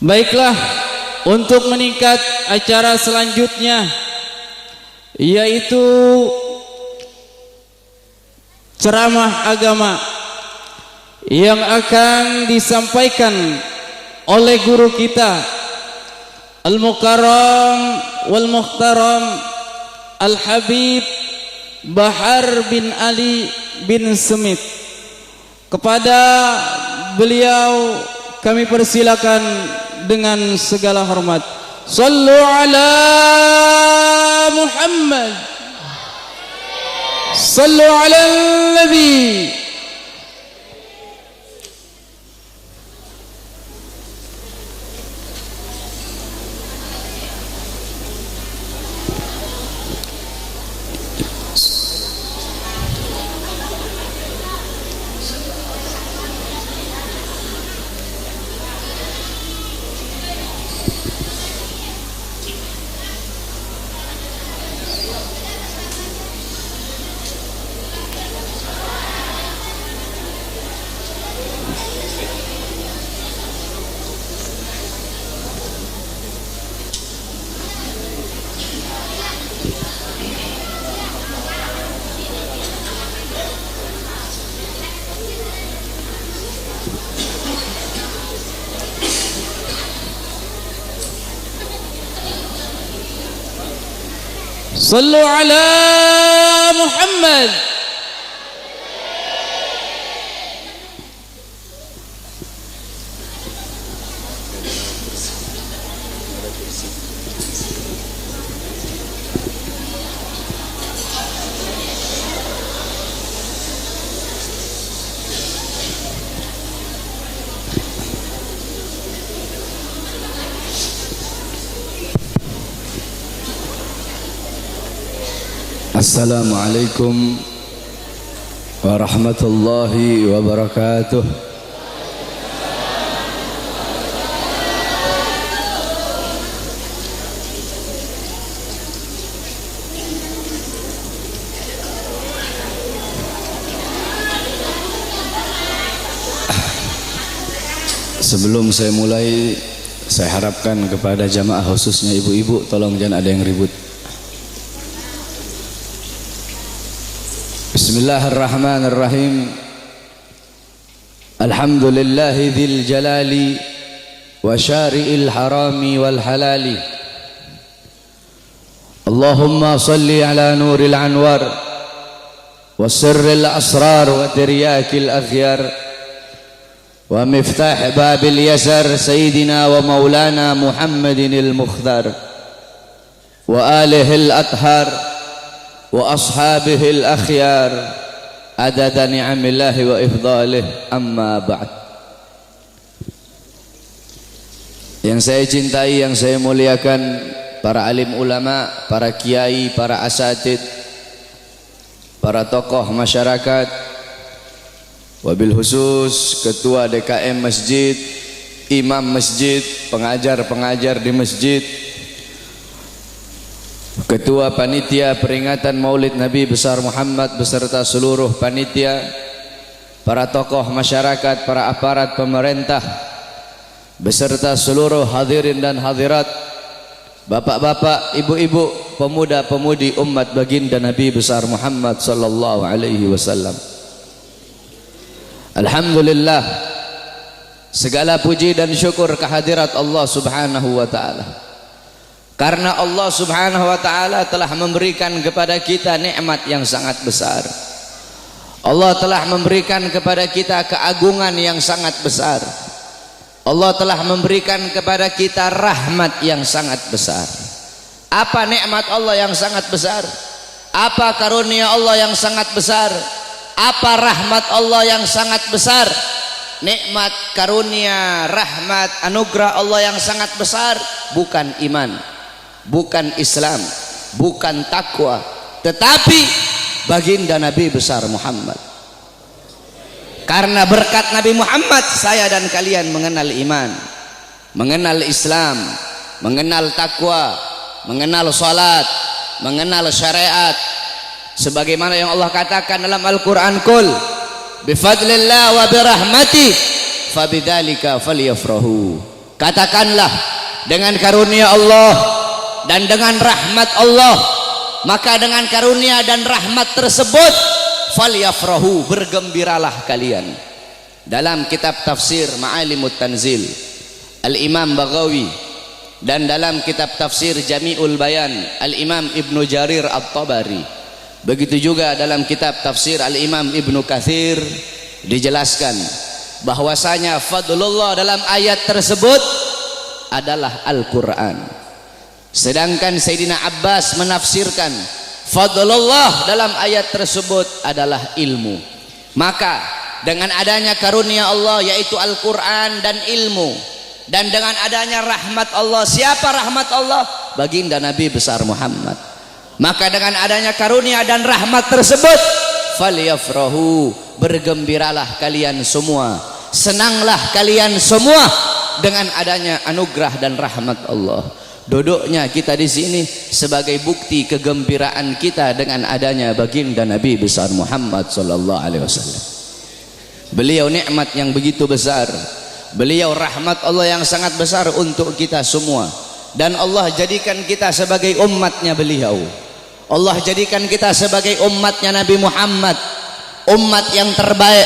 Baiklah, untuk meningkat acara selanjutnya yaitu ceramah agama yang akan disampaikan oleh guru kita Al-Mukarram wal Muhtaram Al-Habib Bahar bin Ali bin Smith. Kepada beliau kami persilakan dengan segala hormat. Sallu ala Muhammad, sallu ala Nabi. Sallu ala Muhammad. Assalamualaikum warahmatullahi wabarakatuh. Sebelum saya mulai, saya harapkan kepada jamaah khususnya ibu-ibu, tolong jangan ada yang ribut. Bismillahirrahmanirrahim. Alhamdulillahi dzil jalali wa syari'il harami wal halali. Allahumma salli ala nuril anwar wa sirril asrar wa tiryakil aghyar wa miftah babil yasar sayyidina wa maulana Muhammadinil Mukhtar wa alihil athhar wa ashabihil akhyar adada ni'amillahi wa ifdalih, amma ba'd. Yang saya cintai, yang saya muliakan, para alim ulama, para kiai, para asatid, para tokoh masyarakat, wabil khusus ketua DKM masjid, imam masjid, pengajar-pengajar di masjid, ketua panitia peringatan Maulid Nabi besar Muhammad beserta seluruh panitia, para tokoh masyarakat, para aparat pemerintah beserta seluruh hadirin dan hadirat, bapak-bapak, ibu-ibu, pemuda-pemudi umat baginda Nabi besar Muhammad sallallahu alaihi wasallam. Alhamdulillah, segala puji dan syukur kehadirat Allah Subhanahu wa taala. Karena Allah Subhanahu wa ta'ala telah memberikan kepada kita nikmat yang sangat besar. Allah telah memberikan kepada kita keagungan yang sangat besar. Allah telah memberikan kepada kita rahmat yang sangat besar. Apa nikmat Allah yang sangat besar? Apa karunia Allah yang sangat besar? Apa rahmat Allah yang sangat besar? Nikmat, karunia, rahmat, anugerah Allah yang sangat besar bukan iman, bukan Islam, bukan takwa, tetapi baginda Nabi besar Muhammad. Karena berkat Nabi Muhammad, saya dan kalian mengenal iman, mengenal Islam, mengenal takwa, mengenal salat, mengenal syariat. Sebagaimana yang Allah katakan dalam Al-Quran, Qul bifadlillah wa birahmatih fabidzalika falyafrahu. Katakanlah, dengan karunia Allah dan dengan rahmat Allah, maka dengan karunia dan rahmat tersebut falyafrahu, bergembiralah kalian. Dalam kitab tafsir Ma'alimut Tanzil Al-Imam Baghawi, dan dalam kitab tafsir Jami'ul Bayan Al-Imam Ibnu Jarir At-Tabari, begitu juga dalam kitab tafsir Al-Imam Ibnu Katsir, dijelaskan bahwasanya fadlullah dalam ayat tersebut adalah Al-Quran. Sedangkan Sayyidina Abbas menafsirkan fadlullah dalam ayat tersebut adalah ilmu. Maka dengan adanya karunia Allah yaitu Al-Quran dan ilmu, dan dengan adanya rahmat Allah, siapa rahmat Allah? Baginda Nabi besar Muhammad. Maka dengan adanya karunia dan rahmat tersebut falyafrahu, bergembiralah kalian semua, senanglah kalian semua dengan adanya anugerah dan rahmat Allah. Duduknya kita di sini sebagai bukti kegembiraan kita dengan adanya baginda Nabi besar Muhammad sallallahu alaihi wasallam. Beliau nikmat yang begitu besar, beliau rahmat Allah yang sangat besar untuk kita semua, dan Allah jadikan kita sebagai umatnya beliau. Allah jadikan kita sebagai umatnya Nabi Muhammad, umat yang terbaik,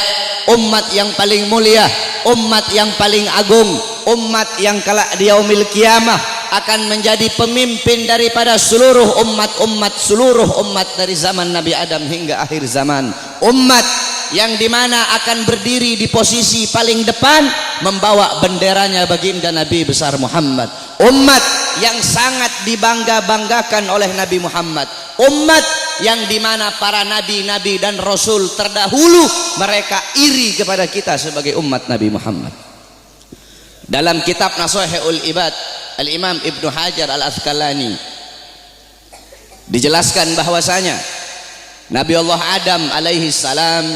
umat yang paling mulia, umat yang paling agung, umat yang kelak di yaumil kiamah akan menjadi pemimpin daripada seluruh seluruh umat dari zaman Nabi Adam hingga akhir zaman. Umat yang dimana akan berdiri di posisi paling depan membawa benderanya baginda Nabi besar Muhammad. Umat yang sangat dibangga-banggakan oleh Nabi Muhammad. Umat yang dimana para nabi-nabi dan rasul terdahulu mereka iri kepada kita sebagai umat Nabi Muhammad. Dalam kitab Nashihul Ibad Al-Imam Ibnu Hajar Al-Asqalani dijelaskan bahwasanya Nabi Allah Adam alaihi salam,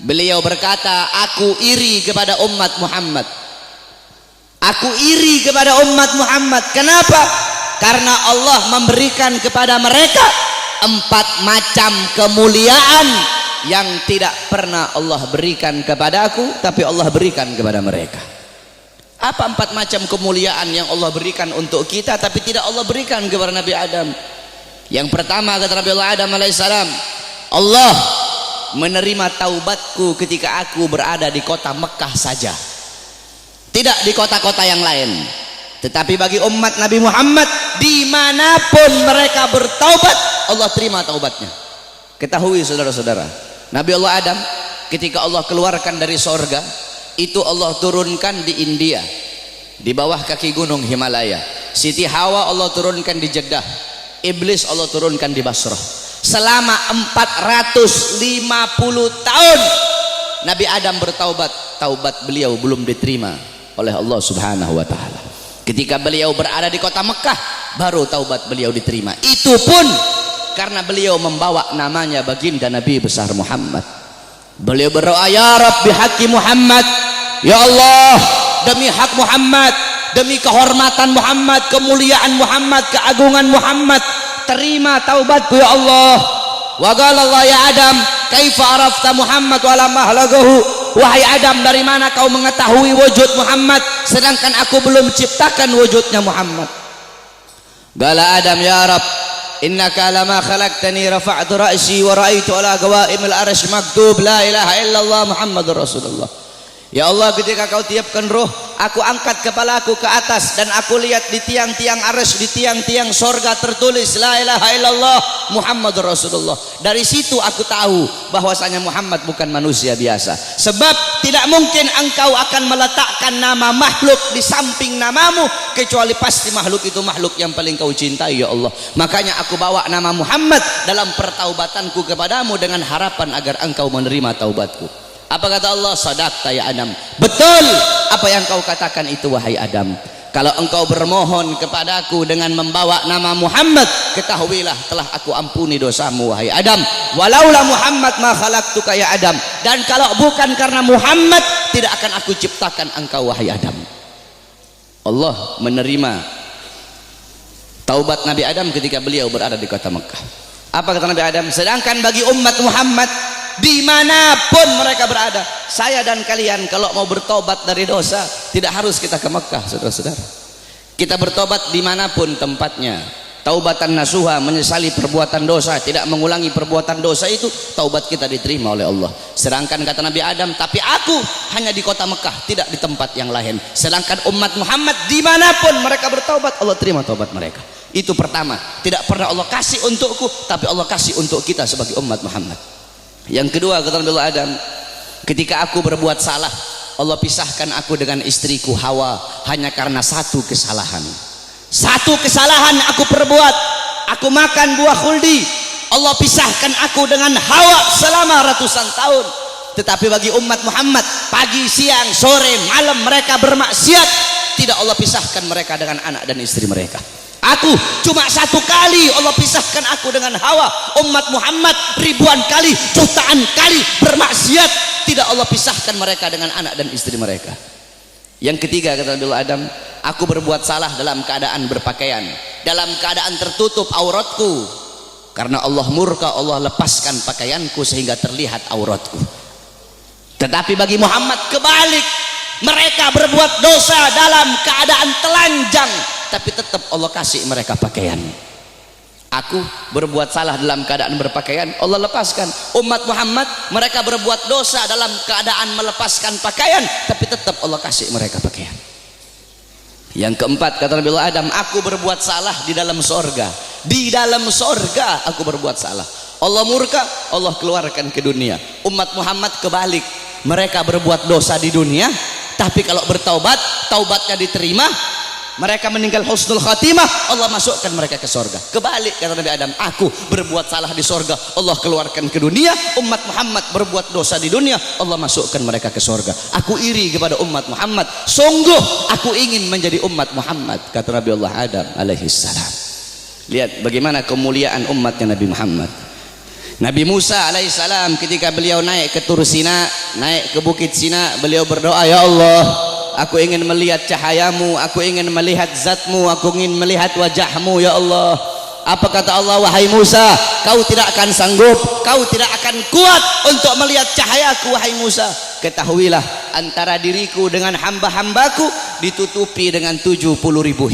beliau berkata, aku iri kepada umat Muhammad. Aku iri kepada umat Muhammad. Kenapa? Karena Allah memberikan kepada mereka 4 macam kemuliaan yang tidak pernah Allah berikan kepada aku, tapi Allah berikan kepada mereka. Apa 4 macam kemuliaan yang Allah berikan untuk kita tapi tidak Allah berikan kepada Nabi Adam? Yang pertama, kata Nabi Allah Adam alaihissalam, Allah menerima taubatku ketika aku berada di kota Mekah saja, tidak di kota-kota yang lain. Tetapi bagi umat Nabi Muhammad dimanapun mereka bertaubat, Allah terima taubatnya. Ketahui saudara-saudara, Nabi Allah Adam ketika Allah keluarkan dari sorga, itu Allah turunkan di India, di bawah kaki gunung Himalaya. Siti Hawa Allah turunkan di Jeddah, Iblis Allah turunkan di Basrah. Selama 450 tahun Nabi Adam bertaubat, taubat beliau belum diterima oleh Allah subhanahu wa ta'ala. Ketika beliau berada di kota Mekah, baru taubat beliau diterima. Itu pun karena beliau membawa namanya baginda Nabi besar Muhammad. Beliau berdoa, ya Rabb bihaqi Muhammad, ya Allah, demi hak Muhammad, demi kehormatan Muhammad, kemuliaan Muhammad, keagungan Muhammad, terima taubatku ya Allah. Wa qala Allah ya Adam, kaifa arafta Muhammad wa lam ahlagahu? Wahai Adam, dari mana kau mengetahui wujud Muhammad sedangkan aku belum ciptakan wujudnya Muhammad? Qala Adam, ya Rabb, innaka lama khalaqtani rafa'tu ra'si wa ra'aitu ala qawaimil arsy maktub la ilaha illallah Muhammadur Rasulullah. Ya Allah, ketika kau tiupkan roh, aku angkat kepalaku ke atas dan aku lihat di tiang-tiang arsy, di tiang-tiang sorga tertulis la ilaha illallah Muhammadur Rasulullah. Dari situ aku tahu bahwasanya Muhammad bukan manusia biasa. Sebab tidak mungkin engkau akan meletakkan nama makhluk di samping namamu, kecuali pasti makhluk itu makhluk yang paling kau cintai ya Allah. Makanya aku bawa nama Muhammad dalam pertaubatanku kepadamu dengan harapan agar engkau menerima taubatku. Apa kata Allah? Sadaqta ya Adam, betul apa yang kau katakan itu wahai Adam. Kalau engkau bermohon kepadaku dengan membawa nama Muhammad, ketahuilah telah aku ampuni dosamu wahai Adam. Walaula Muhammad ma khalaqtuka ya Adam, dan kalau bukan karena Muhammad tidak akan aku ciptakan engkau wahai Adam. Allah menerima taubat Nabi Adam ketika beliau berada di kota Mekah. Apa kata Nabi Adam? Sedangkan bagi umat Muhammad dimanapun mereka berada, saya dan kalian kalau mau bertobat dari dosa, Tidak harus kita ke Mekah, saudara-saudara. Kita bertobat dimanapun tempatnya. Taubatan nasuha, menyesali perbuatan dosa, tidak mengulangi perbuatan dosa, itu taubat kita diterima oleh Allah. Sedangkan kata Nabi Adam, tapi aku hanya di kota Mekah, tidak di tempat yang lain. Sedangkan umat Muhammad dimanapun mereka bertaubat, Allah terima taubat mereka. Itu pertama, tidak pernah Allah kasih untukku, tapi Allah kasih untuk kita sebagai umat Muhammad. Yang kedua, kata Nabi Adam, ketika aku berbuat salah, Allah pisahkan aku dengan istriku Hawa hanya karena satu kesalahan. Satu kesalahan aku perbuat, aku makan buah khuldi, Allah pisahkan aku dengan Hawa selama ratusan tahun. Tetapi bagi umat Muhammad, pagi, siang, sore, malam mereka bermaksiat, tidak Allah pisahkan mereka dengan anak dan istri mereka. Aku cuma satu kali Allah pisahkan aku dengan Hawa. Umat Muhammad ribuan kali, jutaan kali bermaksiat, tidak Allah pisahkan mereka dengan anak dan istri mereka. Yang ketiga, kata Nabi Adam, aku berbuat salah dalam keadaan berpakaian, dalam keadaan tertutup auratku, karena Allah murka, Allah lepaskan pakaianku sehingga terlihat auratku. Tetapi bagi Muhammad kebalik, mereka berbuat dosa dalam keadaan telanjang, tapi tetap Allah kasih mereka pakaian. Aku berbuat salah dalam keadaan berpakaian, Allah lepaskan. Umat Muhammad mereka berbuat dosa dalam keadaan melepaskan pakaian, tapi tetap Allah kasih mereka pakaian. Yang keempat, kata Nabi Adam, aku berbuat salah di dalam sorga. Di dalam sorga aku berbuat salah. Allah murka, Allah keluarkan ke dunia. Umat Muhammad kebalik, mereka berbuat dosa di dunia, tapi kalau bertaubat, taubatnya diterima, mereka meninggal husnul khatimah, Allah masukkan mereka ke sorga. Kebalik, kata Nabi Adam, aku berbuat salah di sorga, Allah keluarkan ke dunia. Umat Muhammad berbuat dosa di dunia, Allah masukkan mereka ke sorga. Aku iri kepada umat Muhammad, sungguh aku ingin menjadi umat Muhammad, kata Nabi Allah Adam alaihissalam. Lihat bagaimana kemuliaan umatnya Nabi Muhammad. Nabi Musa alaihissalam ketika beliau naik ke Tur Sina, naik ke Bukit Sina, beliau berdoa, ya Allah, aku ingin melihat cahayamu, aku ingin melihat zatmu, aku ingin melihat wajahmu, ya Allah. Apa kata Allah? Wahai Musa, kau tidak akan sanggup, kau tidak akan kuat untuk melihat cahayaku, wahai Musa. Ketahuilah, antara diriku dengan hamba-hambaku ditutupi dengan 70.000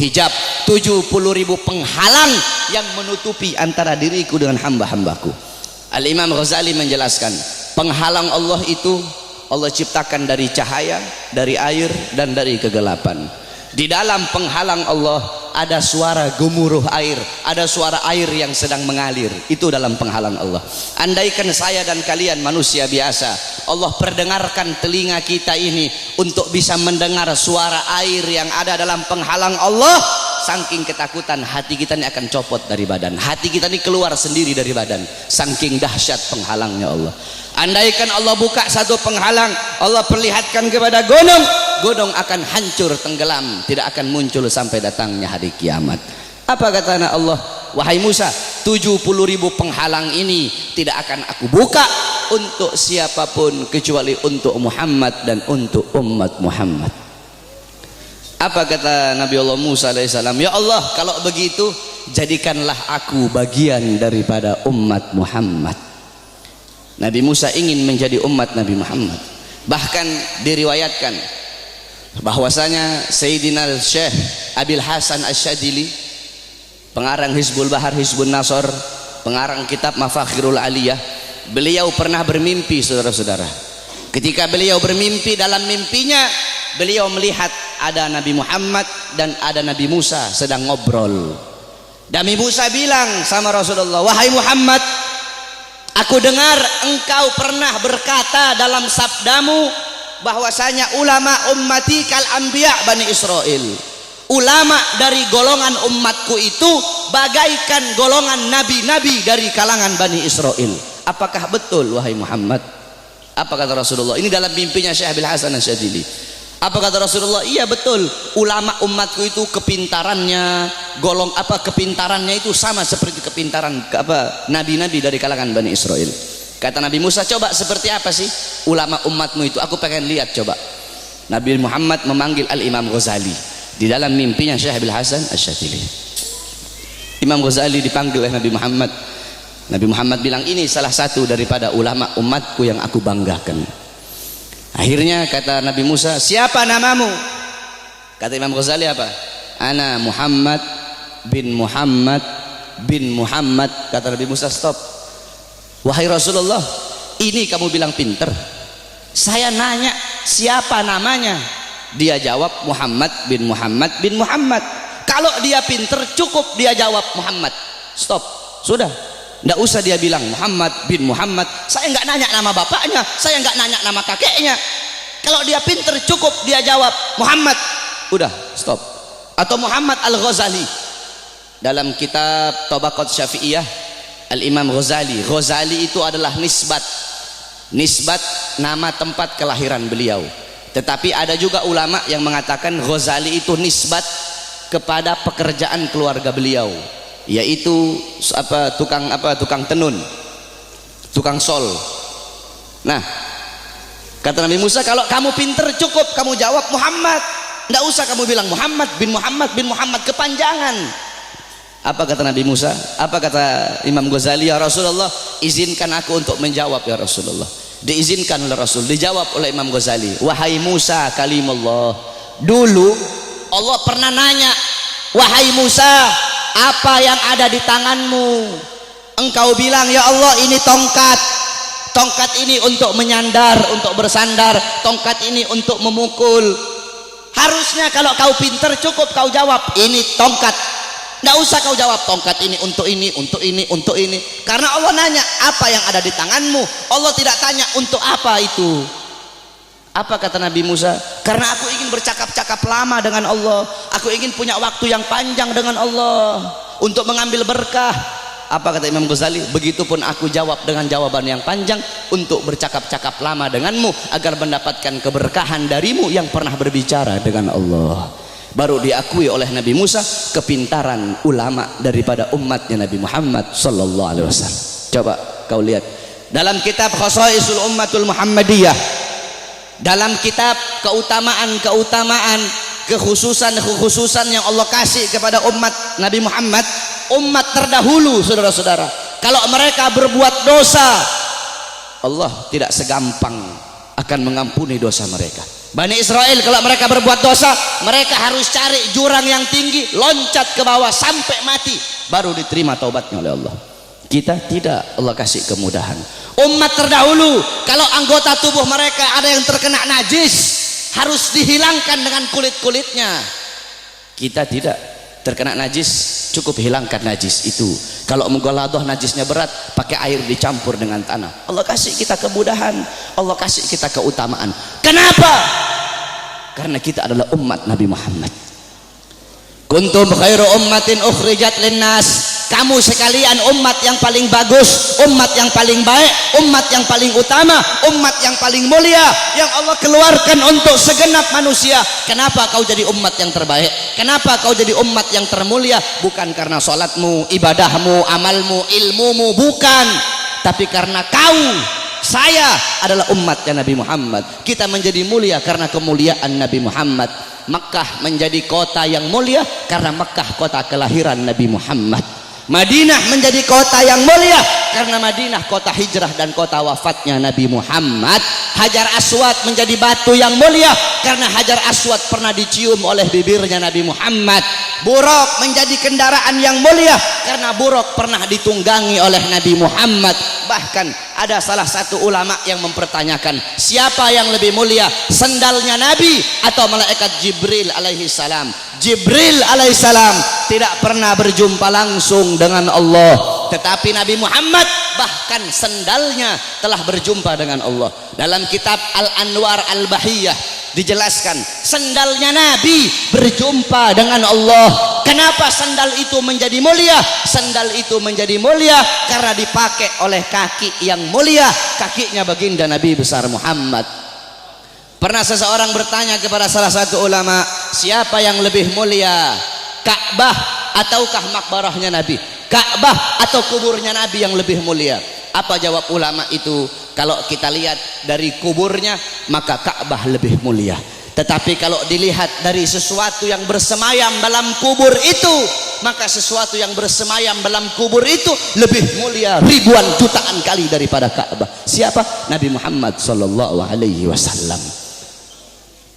hijab, 70.000 penghalang yang menutupi antara diriku dengan hamba-hambaku. Al-Imam Ghazali menjelaskan, penghalang Allah itu Allah ciptakan dari cahaya, dari air, dan dari kegelapan. Di dalam penghalang Allah ada suara gemuruh air, ada suara air yang sedang mengalir. Itu dalam penghalang Allah. Andaikan saya dan kalian manusia biasa, Allah perdengarkan telinga kita ini untuk bisa mendengar suara air yang ada dalam penghalang Allah, saking ketakutan hati kita ini akan copot dari badan, hati kita ini keluar sendiri dari badan, saking dahsyat penghalangnya Allah. Andaikan Allah buka satu penghalang, Allah perlihatkan kepada gunung, gunung akan hancur tenggelam, tidak akan muncul sampai datangnya hari kiamat. Apa kata Allah? Wahai Musa, 70.000 penghalang ini tidak akan aku buka untuk siapapun kecuali untuk Muhammad dan untuk umat Muhammad. Apa kata Nabi Allah Musa alaihissalam? Ya Allah, kalau begitu jadikanlah aku bagian daripada umat Muhammad. Nabi Musa ingin menjadi umat Nabi Muhammad. Bahkan diriwayatkan bahwasanya Sayyidina Syekh Abil Hasan Asyadili, pengarang Hizbul Bahar, Hizbun Nasr, pengarang kitab Mafakhirul Aliyah, beliau pernah bermimpi, saudara-saudara. Ketika beliau bermimpi, dalam mimpinya beliau melihat ada Nabi Muhammad dan ada Nabi Musa sedang ngobrol. Nabi Musa bilang sama Rasulullah, wahai Muhammad, aku dengar engkau pernah berkata dalam sabdamu bahwasanya ulama ummati kal anbiya Bani Israel. Ulama dari golongan umatku itu bagaikan golongan nabi-nabi dari kalangan Bani Israel. Apakah betul wahai Muhammad? Apa kata Rasulullah? Ini dalam mimpinya Syekh Abil Hasan Asyadili. Apa kata Rasulullah? Iya betul, ulama umatku itu kepintarannya kepintarannya itu sama seperti kepintaran nabi-nabi dari kalangan Bani Israel. Kata Nabi Musa, coba seperti apa sih ulama umatmu itu, aku pengen lihat coba. Nabi Muhammad memanggil Al-Imam Ghazali di dalam mimpinya Syekh Abil Hasan Asyadili. Imam Ghazali dipanggil oleh Nabi Muhammad. Nabi Muhammad bilang, ini salah satu daripada ulama umatku yang aku banggakan. Akhirnya kata Nabi Musa, siapa namamu? Kata Imam Ghazali apa? Ana Muhammad bin Muhammad bin Muhammad. Kata Nabi Musa, stop. Wahai Rasulullah, ini kamu bilang pinter. Saya nanya siapa namanya. Dia jawab Muhammad bin Muhammad bin Muhammad. Kalau dia pinter cukup dia jawab Muhammad. Stop. Sudah. Nggak usah dia bilang Muhammad bin Muhammad. Saya nggak nanya nama bapaknya, saya nggak nanya nama kakeknya. Kalau dia pinter cukup dia jawab Muhammad. Udah, stop. Atau Muhammad Al-Ghazali dalam kitab Tabaqat Syafi'iyah, Al-Imam Ghazali. Ghazali itu adalah nisbat nama tempat kelahiran beliau. Tetapi ada juga ulama yang mengatakan Ghazali itu nisbat kepada pekerjaan keluarga beliau, yaitu tukang tenun, tukang sol. Nah, kata Nabi Musa, kalau kamu pinter cukup kamu jawab Muhammad. Nggak usah kamu bilang Muhammad bin Muhammad bin Muhammad, kepanjangan. Apa kata Nabi Musa? Apa kata Imam Ghazali? Ya Rasulullah, izinkan aku untuk menjawab ya Rasulullah. Diizinkan oleh Rasul, dijawab oleh Imam Ghazali. Wahai Musa kalimullah. Dulu Allah pernah nanya, wahai Musa, apa yang ada di tanganmu? Engkau bilang, ya Allah ini tongkat. Tongkat ini untuk menyandar, untuk bersandar. Tongkat ini untuk memukul. Harusnya kalau kau pinter cukup kau jawab ini tongkat. Nggak usah kau jawab tongkat ini untuk ini, untuk ini, untuk ini. Karena Allah nanya apa yang ada di tanganmu. Allah tidak tanya untuk apa itu. Apa kata Nabi Musa? Karena aku ingin bercakap-cakap lama dengan Allah. Aku ingin punya waktu yang panjang dengan Allah untuk mengambil berkah. Apa kata Imam Ghazali? Begitupun aku jawab dengan jawaban yang panjang untuk bercakap-cakap lama denganmu agar mendapatkan keberkahan darimu yang pernah berbicara dengan Allah. Baru diakui oleh Nabi Musa kepintaran ulama daripada umatnya Nabi Muhammad sallallahu alaihi wasallam. Coba kau lihat dalam kitab Khasaisul Ummatul Muhammadiyah, dalam kitab keutamaan kekhususan yang Allah kasih kepada umat Nabi Muhammad, umat terdahulu, saudara-saudara, kalau mereka berbuat dosa, Allah tidak segampang akan mengampuni dosa mereka. Bani Israel kalau mereka berbuat dosa, mereka harus cari jurang yang tinggi, loncat ke bawah sampai mati, baru diterima taubatnya oleh Allah. Kita tidak, Allah kasih kemudahan. Umat terdahulu kalau anggota tubuh mereka ada yang terkena najis, harus dihilangkan dengan kulit-kulitnya. Kita tidak, terkena najis cukup hilangkan najis itu. Kalau menggoladoh najisnya berat, pakai air dicampur dengan tanah. Allah kasih kita kemudahan, Allah kasih kita keutamaan. Kenapa? Karena kita adalah umat Nabi Muhammad. Kuntum khairu ummatin ukhrijat linnas. Kamu sekalian umat yang paling bagus, umat yang paling baik, umat yang paling utama, umat yang paling mulia yang Allah keluarkan untuk segenap manusia. Kenapa kau jadi umat yang terbaik? Kenapa kau jadi umat yang termulia? Bukan karena salatmu, ibadahmu, amalmu, ilmumu, bukan. Tapi karena kau, saya adalah umatnya Nabi Muhammad. Kita menjadi mulia karena kemuliaan Nabi Muhammad. Makkah menjadi kota yang mulia karena Makkah kota kelahiran Nabi Muhammad. Madinah menjadi kota yang mulia karena Madinah kota hijrah dan kota wafatnya Nabi Muhammad. Hajar Aswad menjadi batu yang mulia karena Hajar Aswad pernah dicium oleh bibirnya Nabi Muhammad. Buraq menjadi kendaraan yang mulia karena Buraq pernah ditunggangi oleh Nabi Muhammad. Bahkan ada salah satu ulama yang mempertanyakan, siapa yang lebih mulia, sendalnya Nabi atau malaikat Jibril alaihi salam? Jibril alaihissalam tidak pernah berjumpa langsung dengan Allah, tetapi Nabi Muhammad bahkan sendalnya telah berjumpa dengan Allah. Dalam kitab Al-Anwar Al-Bahiyah dijelaskan sendalnya Nabi berjumpa dengan Allah. Kenapa sandal itu menjadi mulia? Sandal itu menjadi mulia karena dipakai oleh kaki yang mulia, kakinya baginda Nabi besar Muhammad. Pernah seseorang bertanya kepada salah satu ulama, siapa yang lebih mulia, Ka'bah ataukah makbarahnya Nabi? Ka'bah atau kuburnya Nabi yang lebih mulia? Apa jawab ulama itu? Kalau kita lihat dari kuburnya, maka Ka'bah lebih mulia. Tetapi kalau dilihat dari sesuatu yang bersemayam dalam kubur itu, maka sesuatu yang bersemayam dalam kubur itu lebih mulia ribuan jutaan kali daripada Ka'bah. Siapa? Nabi Muhammad sallallahu alaihi wasallam.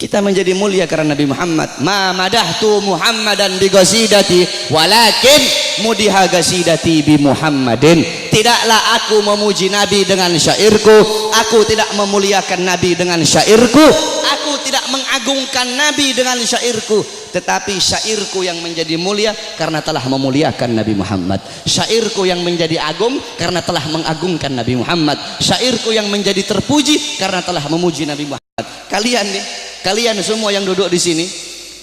Kita menjadi mulia karena Nabi Muhammad. Ma madahtu Muhammadan bi qasidati walakin mudiha qasidati bi Muhammadin. Tidaklah aku memuji Nabi dengan syairku, aku tidak memuliakan Nabi dengan syairku, aku tidak mengagungkan Nabi dengan syairku, tetapi syairku yang menjadi mulia karena telah memuliakan Nabi Muhammad. Syairku yang menjadi agung karena telah mengagungkan Nabi Muhammad. Syairku yang menjadi terpuji karena telah memuji Nabi Muhammad. Kalian nih, kalian semua yang duduk di sini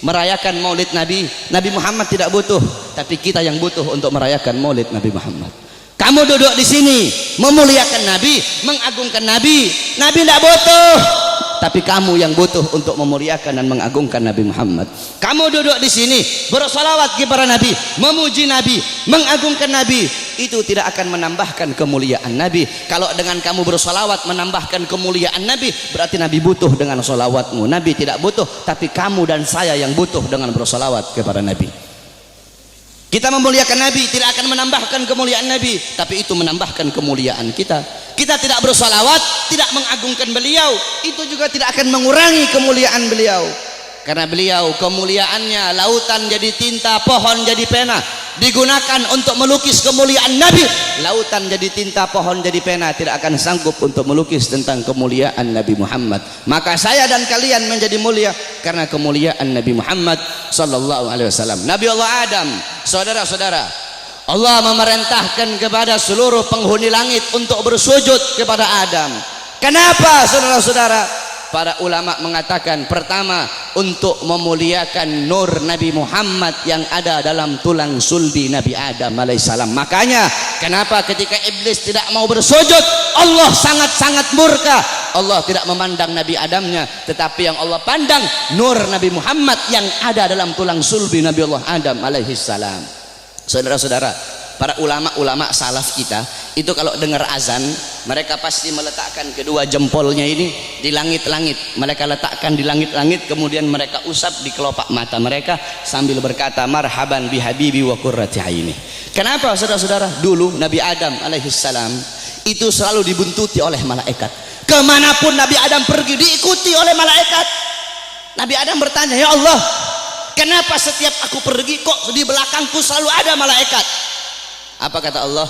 merayakan Maulid Nabi. Nabi Muhammad tidak butuh, tapi kita yang butuh untuk merayakan Maulid Nabi Muhammad. Kamu duduk di sini memuliakan Nabi, mengagungkan Nabi. Nabi tidak butuh, tapi kamu yang butuh untuk memuliakan dan mengagungkan Nabi Muhammad. Kamu duduk di sini bersolawat kepada Nabi, memuji Nabi, mengagungkan Nabi. Itu tidak akan menambahkan kemuliaan Nabi. Kalau dengan kamu bersolawat menambahkan kemuliaan Nabi, berarti Nabi butuh dengan solawatmu. Nabi tidak butuh, tapi kamu dan saya yang butuh dengan bersolawat kepada Nabi. Kita memuliakan Nabi tidak akan menambahkan kemuliaan Nabi, tapi itu menambahkan kemuliaan kita. Kita tidak bersolawat, tidak mengagungkan beliau, itu juga tidak akan mengurangi kemuliaan beliau. Karena beliau kemuliaannya lautan jadi tinta, pohon jadi pena, digunakan untuk melukis kemuliaan Nabi. Lautan jadi tinta, pohon jadi pena, tidak akan sanggup untuk melukis tentang kemuliaan Nabi Muhammad. Maka saya dan kalian menjadi mulia karena kemuliaan Nabi Muhammad sallallahu alaihi wasallam. Nabi Allah Adam, saudara-saudara, Allah memerintahkan kepada seluruh penghuni langit untuk bersujud kepada Adam. Kenapa, saudara-saudara? Para ulama mengatakan, pertama, untuk memuliakan nur Nabi Muhammad yang ada dalam tulang sulbi Nabi Adam alaihissalam. Makanya kenapa ketika iblis tidak mau bersujud, Allah sangat-sangat murka. Allah tidak memandang Nabi Adamnya, tetapi yang Allah pandang nur Nabi Muhammad yang ada dalam tulang sulbi Nabi Allah Adam alaihissalam. Saudara-saudara, para ulama-ulama salaf kita itu kalau dengar azan, mereka pasti meletakkan kedua jempolnya ini di langit-langit. Mereka letakkan di langit-langit, kemudian mereka usap di kelopak mata mereka sambil berkata, marhaban bihabibi wa qurrati aini. Kenapa, saudara-saudara? Dulu Nabi Adam alaihissalam itu selalu dibuntuti oleh malaikat. Kemanapun Nabi Adam pergi diikuti oleh malaikat. Nabi Adam bertanya, ya Allah, kenapa setiap aku pergi kok di belakangku selalu ada malaikat? Apa kata Allah?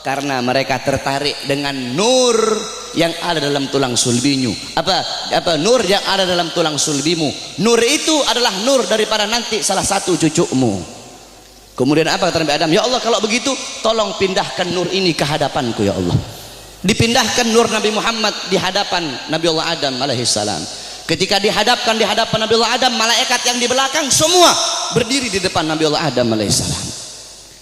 Karena mereka tertarik dengan nur yang ada dalam tulang sulbimu. Apa nur yang ada dalam tulang sulbimu? Nur itu adalah nur daripada nanti salah satu cucumu. Kemudian apa kata Nabi Adam? Ya Allah, kalau begitu tolong pindahkan nur ini ke hadapanku ya Allah. Dipindahkan nur Nabi Muhammad di hadapan Nabi Allah Adam alaihissalam. Ketika dihadapkan di hadapan Nabi Allah Adam, malaikat yang di belakang semua berdiri di depan Nabi Allah Adam alaihissalam.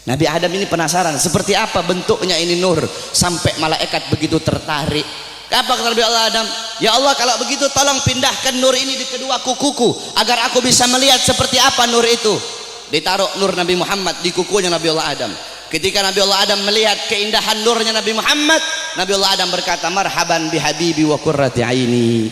Nabi Adam ini penasaran seperti apa bentuknya ini nur sampai malaikat begitu tertarik. Apa kata Nabi Allah Adam? Ya Allah, kalau begitu tolong pindahkan nur ini di kedua kukuku agar aku bisa melihat seperti apa nur itu. Ditaruh nur Nabi Muhammad di kukunya Nabi Allah Adam. Ketika Nabi Allah Adam melihat keindahan nurnya Nabi Muhammad, Nabi Allah Adam berkata, marhaban bihabibi wa qurrati aini.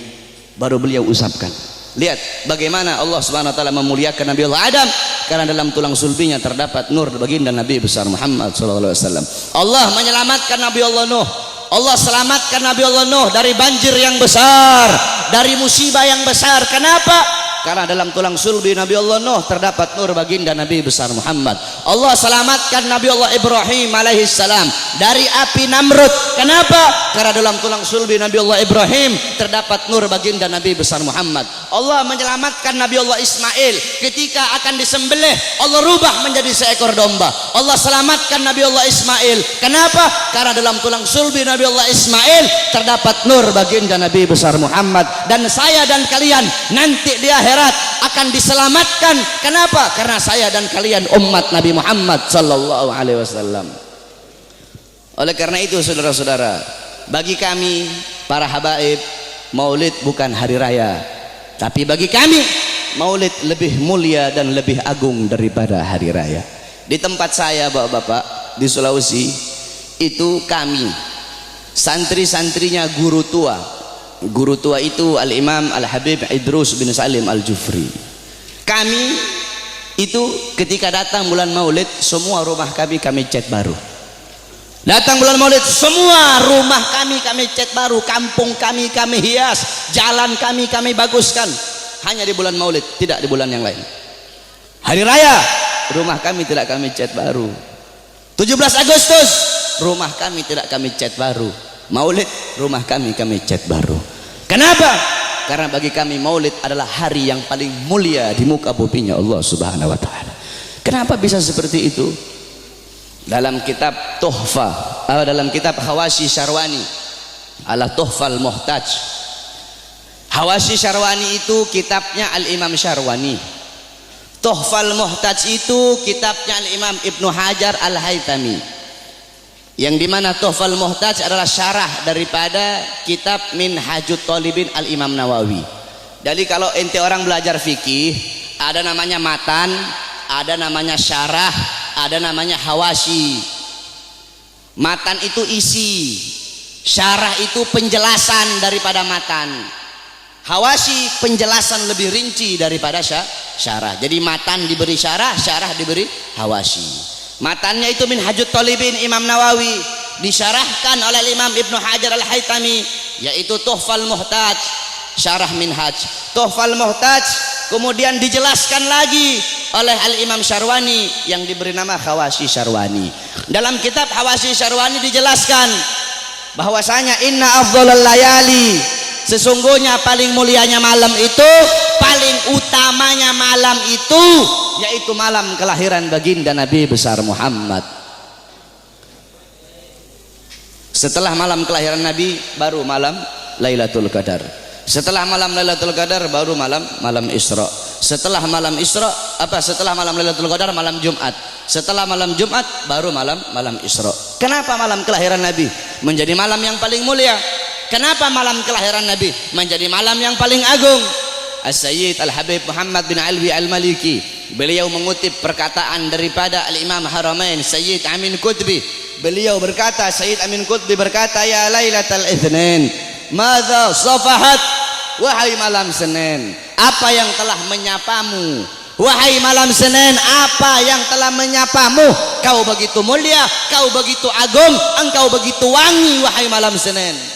Baru beliau usapkan. Lihat bagaimana Allah Subhanahu wa taala memuliakan Nabi Allah Adam karena dalam tulang sulbinya terdapat nur baginda Nabi besar Muhammad sallallahu alaihi wasallam. Allah menyelamatkan Nabi Allah Nuh. Allah selamatkan Nabi Allah Nuh dari banjir yang besar, dari musibah yang besar. Kenapa? Karena dalam tulang sulbi Nabi Allah Nuh terdapat nur baginda Nabi besar Muhammad. Allah selamatkan Nabi Allah Ibrahim alaihissalam dari api Namrud. Kenapa? Karena dalam tulang sulbi Nabi Allah Ibrahim terdapat nur baginda Nabi besar Muhammad. Allah menyelamatkan Nabi Allah Ismail ketika akan disembelih, Allah rubah menjadi seekor domba. Allah selamatkan Nabi Allah Ismail. Kenapa? Karena dalam tulang sulbi Nabi Allah Ismail terdapat nur baginda Nabi besar Muhammad. Dan saya dan kalian nanti di akhirat akan diselamatkan. Kenapa? Karena saya dan kalian umat Nabi Muhammad sallallahu alaihi wasallam. Oleh karena itu, saudara-saudara, bagi kami para habaib, Maulid bukan hari raya, tapi bagi kami Maulid lebih mulia dan lebih agung daripada hari raya. Di tempat saya, bapak-bapak, di Sulawesi itu kami santri-santrinya guru tua. Guru tua itu Al-Imam Al-Habib Idrus bin Salim Al-Jufri. Kami itu ketika datang bulan Maulid, semua rumah kami cat baru. Datang bulan Maulid, semua rumah kami cat baru, kampung kami hias, jalan kami baguskan. hanya di bulan Maulid, tidak di bulan yang lain. Hari raya, rumah kami tidak kami cat baru. 17 Agustus, rumah kami tidak kami cat baru. Maulid, rumah kami cat baru. Kenapa? Karena bagi kami Maulid adalah hari yang paling mulia di muka buminya Allah Subhanahu wa taala. Kenapa bisa seperti itu? Dalam kitab Tuhfa, dalam kitab Hawashi Syarwani, ala Tuhfal Muhtaj. Hawashi Syarwani itu kitabnya Al-Imam Syarwani. Tuhfal Muhtaj itu kitabnya Al-Imam Ibnu Hajar Al-Haytami. Yang dimana Tuhfal Muhtaj adalah syarah daripada kitab Minhajut Talibin Al-Imam Nawawi. Jadi kalau ente orang belajar fikih, ada namanya matan, ada namanya syarah, ada namanya hawashi. Matan itu isi, syarah itu penjelasan daripada matan, hawashi penjelasan lebih rinci daripada syarah. Jadi matan diberi syarah, syarah diberi hawashi. Matannya itu Minhajut Talibin Imam Nawawi, disyarahkan oleh Imam Ibnu Hajar Al-Haytami, yaitu Tuhfal Muhtaj, syarah Minhaj. Tuhfal Muhtaj kemudian dijelaskan lagi oleh Al-Imam Syarwani yang diberi nama Hawashi Syarwani. Dalam kitab Hawashi Syarwani dijelaskan bahwasanya inna afdhalal layali, sesungguhnya paling mulianya malam itu, paling utamanya malam itu, yaitu malam kelahiran baginda Nabi besar Muhammad. Setelah malam kelahiran Nabi baru malam Lailatul Qadar. Setelah malam Lailatul Qadar baru malam Isra. Setelah malam Isra setelah malam Lailatul Qadar malam Jumat. Setelah malam Jumat baru malam Isra. Kenapa malam kelahiran Nabi menjadi malam yang paling mulia? Kenapa malam kelahiran Nabi menjadi malam yang paling agung? As-Sayyid Al-Habib Muhammad bin Alwi Al-Maliki, beliau mengutip perkataan daripada Al-Imam Haramain Sayyid Amin Qutbi. Beliau berkata, Sayyid Amin Qutbi berkata, ya Lailatul Itsnin, madza safahat, wahai malam Senin, apa yang telah menyapamu? Wahai malam Senin, apa yang telah menyapamu? Kau begitu mulia, kau begitu agung, engkau begitu wangi, wahai malam Senin.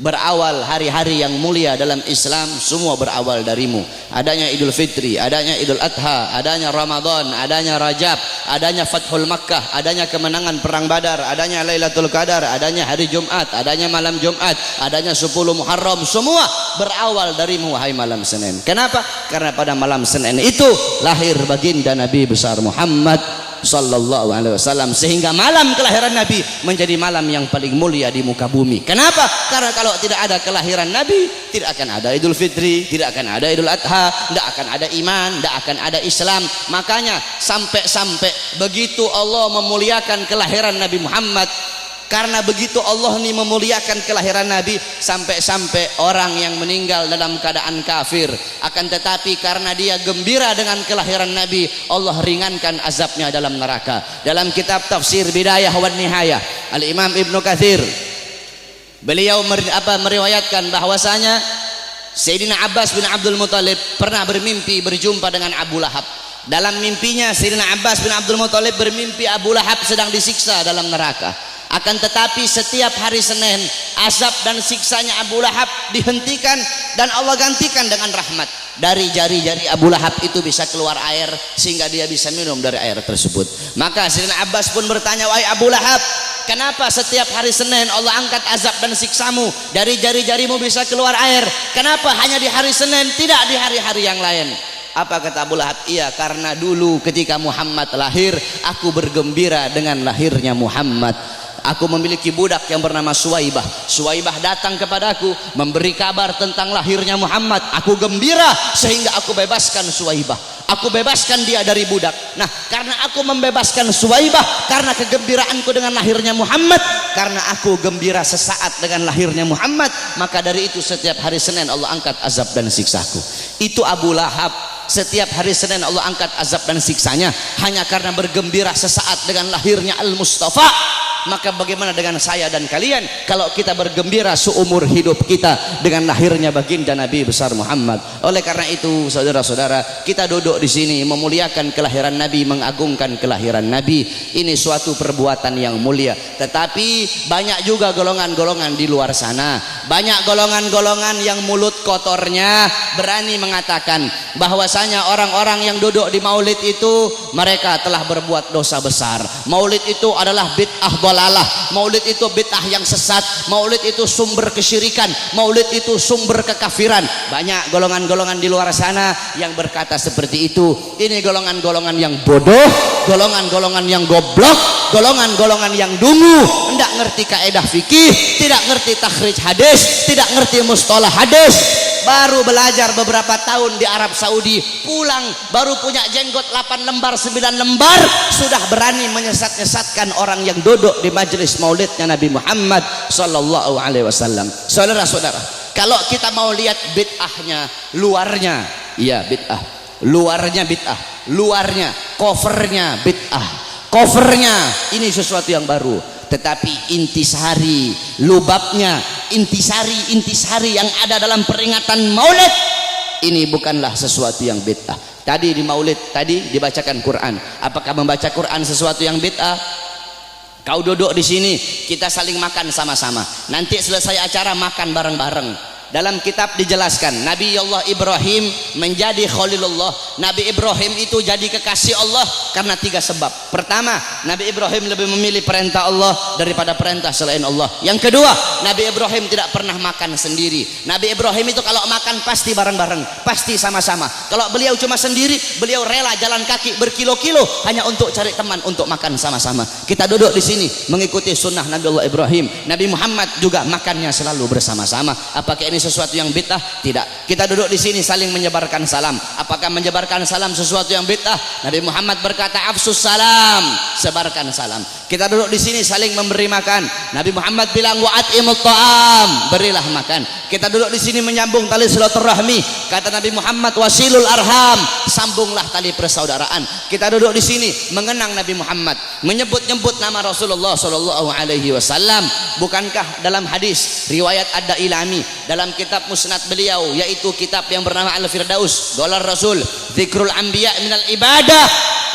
Berawal hari-hari yang mulia dalam Islam, semua berawal darimu. Adanya Idul Fitri, adanya Idul Adha, adanya Ramadan, adanya Rajab, adanya Fathul Makkah, adanya kemenangan perang Badar, adanya Lailatul Qadar, adanya hari Jumat, adanya malam Jumat, adanya 10 Muharram, semua berawal darimu wahai malam Senin. Kenapa? Karena pada malam Senin itu lahir baginda Nabi besar Muhammad sallallahu alaihi wasallam, sehingga malam kelahiran Nabi menjadi malam yang paling mulia di muka bumi. Kenapa? Karena kalau tidak ada kelahiran Nabi, tidak akan ada Idul Fitri, tidak akan ada Idul Adha, tidak akan ada iman, tidak akan ada Islam. Makanya sampai begitu Allah memuliakan kelahiran Nabi Muhammad, karena begitu Allah ini memuliakan kelahiran Nabi, sampai orang yang meninggal dalam keadaan kafir, akan tetapi karena dia gembira dengan kelahiran Nabi, Allah ringankan azabnya dalam neraka. Dalam kitab Tafsir Bidayah wan Nihayah, Al-Imam Ibnu Katsir, beliau meriwayatkan bahwasanya Sayyidina Abbas bin Abdul Muthalib pernah bermimpi berjumpa dengan Abu Lahab. Dalam mimpinya Sayyidina Abbas bin Abdul Muthalib bermimpi Abu Lahab sedang disiksa dalam neraka. Akan tetapi setiap hari Senin, azab dan siksanya Abu Lahab dihentikan dan Allah gantikan dengan rahmat. Dari jari-jari Abu Lahab itu bisa keluar air sehingga dia bisa minum dari air tersebut. Maka Sayyidina Abbas pun bertanya, wahai Abu Lahab, kenapa setiap hari Senin Allah angkat azab dan siksamu? Dari jari-jarimu bisa keluar air, kenapa hanya di hari Senin, tidak di hari-hari yang lain? Apa kata Abu Lahab? Iya, karena dulu ketika Muhammad lahir, aku bergembira dengan lahirnya Muhammad. Aku memiliki budak yang bernama Suwaibah. Suwaibah datang kepadaku memberi kabar tentang lahirnya Muhammad. Aku gembira sehingga aku bebaskan Suwaibah. Aku bebaskan dia dari budak. Nah, karena aku membebaskan Suwaibah, karena kegembiraanku dengan lahirnya Muhammad, karena aku gembira sesaat dengan lahirnya Muhammad, maka dari itu setiap hari Senin Allah angkat azab dan siksaku. Itu Abu Lahab. Setiap hari Senin Allah angkat azab dan siksanya hanya karena bergembira sesaat dengan lahirnya Al-Mustafa. maka bagaimana dengan saya dan kalian kalau kita bergembira seumur hidup kita dengan lahirnya baginda Nabi besar Muhammad. Oleh karena itu saudara-saudara, kita duduk di sini memuliakan kelahiran Nabi, mengagungkan kelahiran Nabi. Ini suatu perbuatan yang mulia. Tetapi banyak juga golongan-golongan di luar sana, banyak golongan-golongan yang mulut kotornya berani mengatakan bahwasanya orang-orang yang duduk di maulid itu mereka telah berbuat dosa besar. Maulid itu adalah bid'ah dalalah, maulid itu bid'ah yang sesat, maulid itu sumber kesyirikan, maulid itu sumber kekafiran. Banyak golongan-golongan di luar sana yang berkata seperti itu. Ini golongan-golongan yang bodoh, golongan-golongan yang goblok, golongan-golongan yang dungu, tidak ngerti kaedah fikih, tidak ngerti takhrij hadis, tidak ngerti mustalah hadis. Baru belajar beberapa tahun di Arab Saudi, pulang baru punya jenggot 8 lembar 9 lembar, sudah berani menyesat-nyesatkan orang yang duduk di majelis maulidnya Nabi Muhammad sallallahu alaihi wasallam. Saudara-saudara, kalau kita mau lihat bid'ahnya, luarnya iya bid'ah, luarnya bid'ah, luarnya covernya bid'ah, covernya ini sesuatu yang baru. Tetapi intisari, lubabnya, intisari yang ada dalam peringatan maulid ini bukanlah sesuatu yang bid'ah. Tadi di maulid tadi dibacakan Quran. Apakah membaca Quran sesuatu yang bid'ah? Kau duduk di sini, kita saling makan sama-sama. Nanti selesai acara makan bareng-bareng. Dalam kitab dijelaskan Nabi Allah Ibrahim menjadi Khalilullah. Nabi Ibrahim itu jadi kekasih Allah karena 3 sebab. Pertama, Nabi Ibrahim lebih memilih perintah Allah daripada perintah selain Allah. Yang kedua, Nabi Ibrahim tidak pernah makan sendiri. Nabi Ibrahim itu kalau makan pasti bareng-bareng, pasti sama-sama. Kalau beliau cuma sendiri, beliau rela jalan kaki berkilo-kilo hanya untuk cari teman untuk makan sama-sama. Kita duduk di sini mengikuti sunnah Nabi Allah Ibrahim. Nabi Muhammad juga makannya selalu bersama-sama. Apakah ini sesuatu yang bid'ah? Tidak. Kita duduk di sini saling menyebarkan salam. Apakah menyebarkan salam sesuatu yang bid'ah? Nabi Muhammad berkata afsus salam, sebarkan salam. Kita duduk di sini saling memberi makan. Nabi Muhammad bilang wa'atimut ta'am, berilah makan. Kita duduk di sini menyambung tali silaturahmi. Kata Nabi Muhammad wasilul arham, sambunglah tali persaudaraan. Kita duduk di sini mengenang Nabi Muhammad, menyebut-nyebut nama Rasulullah sallallahu alaihi wasallam. Bukankah dalam hadis riwayat Ad-Dailami dalam kitab musnad beliau, yaitu kitab yang bernama Al-Firdaus, Qalar Rasul zikrul anbiya minal ibadah,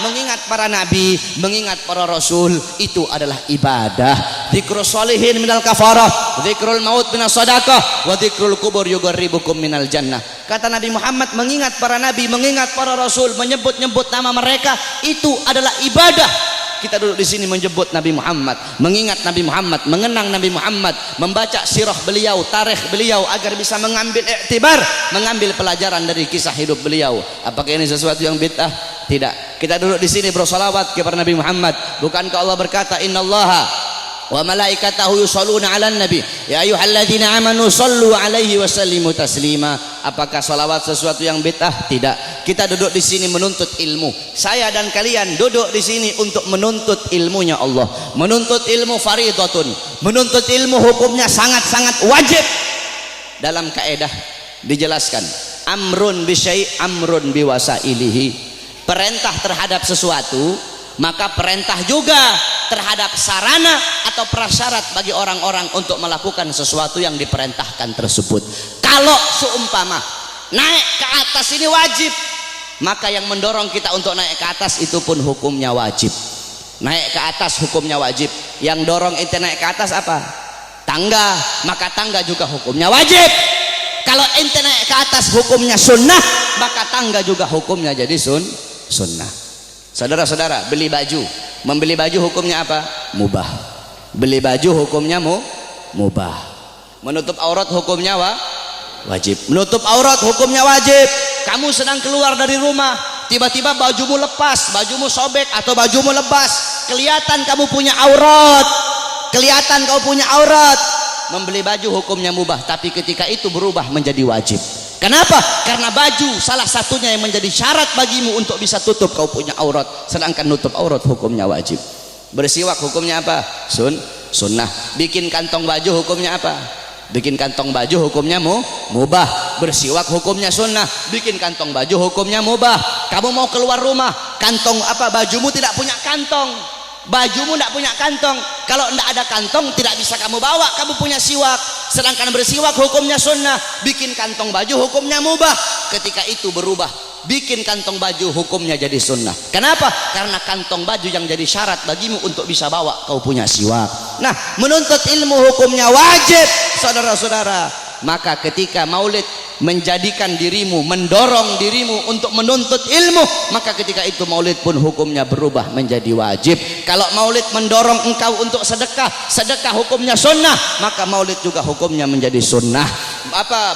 mengingat para nabi, mengingat para rasul itu adalah ibadah. Zikrul sholihin minal kafarah, zikrul maut minas sadaqah, wa zikrul kubur yugarribukum minal jannah. Kata Nabi Muhammad, mengingat para nabi, mengingat para rasul, menyebut-nyebut nama mereka itu adalah ibadah. Kita duduk di sini menyebut Nabi Muhammad, mengingat Nabi Muhammad, mengenang Nabi Muhammad, membaca sirah beliau, tarikh beliau agar bisa mengambil iktibar, mengambil pelajaran dari kisah hidup beliau. Apakah ini sesuatu yang bid'ah? Tidak. Kita duduk di sini bersolawat kepada Nabi Muhammad. Bukankah Allah berkata innallaha wa malaikatahu yusholluna 'alan nabi ya ayyuhalladzina amanu shollu 'alaihi wa sallimu taslima. Apakah salawat sesuatu yang bid'ah? Tidak. Kita duduk di sini menuntut ilmu. Saya dan kalian duduk di sini untuk menuntut ilmunya Allah. Menuntut ilmu fardhatun. Menuntut ilmu hukumnya sangat-sangat wajib. Dalam kaedah dijelaskan amrun bi syai' amrun bi wasailihi. Perintah terhadap sesuatu, maka perintah juga terhadap sarana atau prasyarat bagi orang-orang untuk melakukan sesuatu yang diperintahkan tersebut. Kalau seumpama naik ke atas ini wajib, maka yang mendorong kita untuk naik ke atas itu pun hukumnya wajib. Naik ke atas hukumnya wajib. Yang dorong ente naik ke atas apa? Tangga, maka tangga juga hukumnya wajib. Kalau ente naik ke atas hukumnya sunnah, maka tangga juga hukumnya jadi sunnah. Saudara-saudara, beli baju, membeli baju hukumnya apa? Mubah. Beli baju hukumnya mubah. Menutup aurat hukumnya wajib. Menutup aurat hukumnya wajib. Kamu sedang keluar dari rumah, tiba-tiba bajumu lepas, bajumu sobek atau bajumu lebas, kelihatan kamu punya aurat, kelihatan kamu punya aurat. Membeli baju hukumnya mubah, tapi ketika itu berubah menjadi wajib. Kenapa? Karena baju salah satunya yang menjadi syarat bagimu untuk bisa tutup kau punya aurat, sedangkan nutup aurat hukumnya wajib. Bersiwak hukumnya apa? Sunnah. Bikin kantong baju hukumnya apa? Bikin kantong baju hukumnya mubah. Bersiwak hukumnya sunnah. Bikin kantong baju hukumnya mubah. Kamu mau keluar rumah, kantong apa? Bajumu tidak punya kantong. bajumu tidak punya kantong. Kalau tidak ada kantong tidak bisa kamu bawa, kamu punya siwak. Sedangkan bersiwak hukumnya sunnah, bikin kantong baju hukumnya mubah. Ketika itu berubah, bikin kantong baju hukumnya jadi sunnah. Kenapa? Karena kantong baju yang jadi syarat bagimu untuk bisa bawa, kau punya siwak. Nah, menuntut ilmu hukumnya wajib, saudara-saudara. Maka ketika maulid menjadikan dirimu, mendorong dirimu untuk menuntut ilmu, maka ketika itu maulid pun hukumnya berubah menjadi wajib. Kalau maulid mendorong engkau untuk sedekah, sedekah hukumnya sunnah, maka maulid juga hukumnya menjadi sunnah.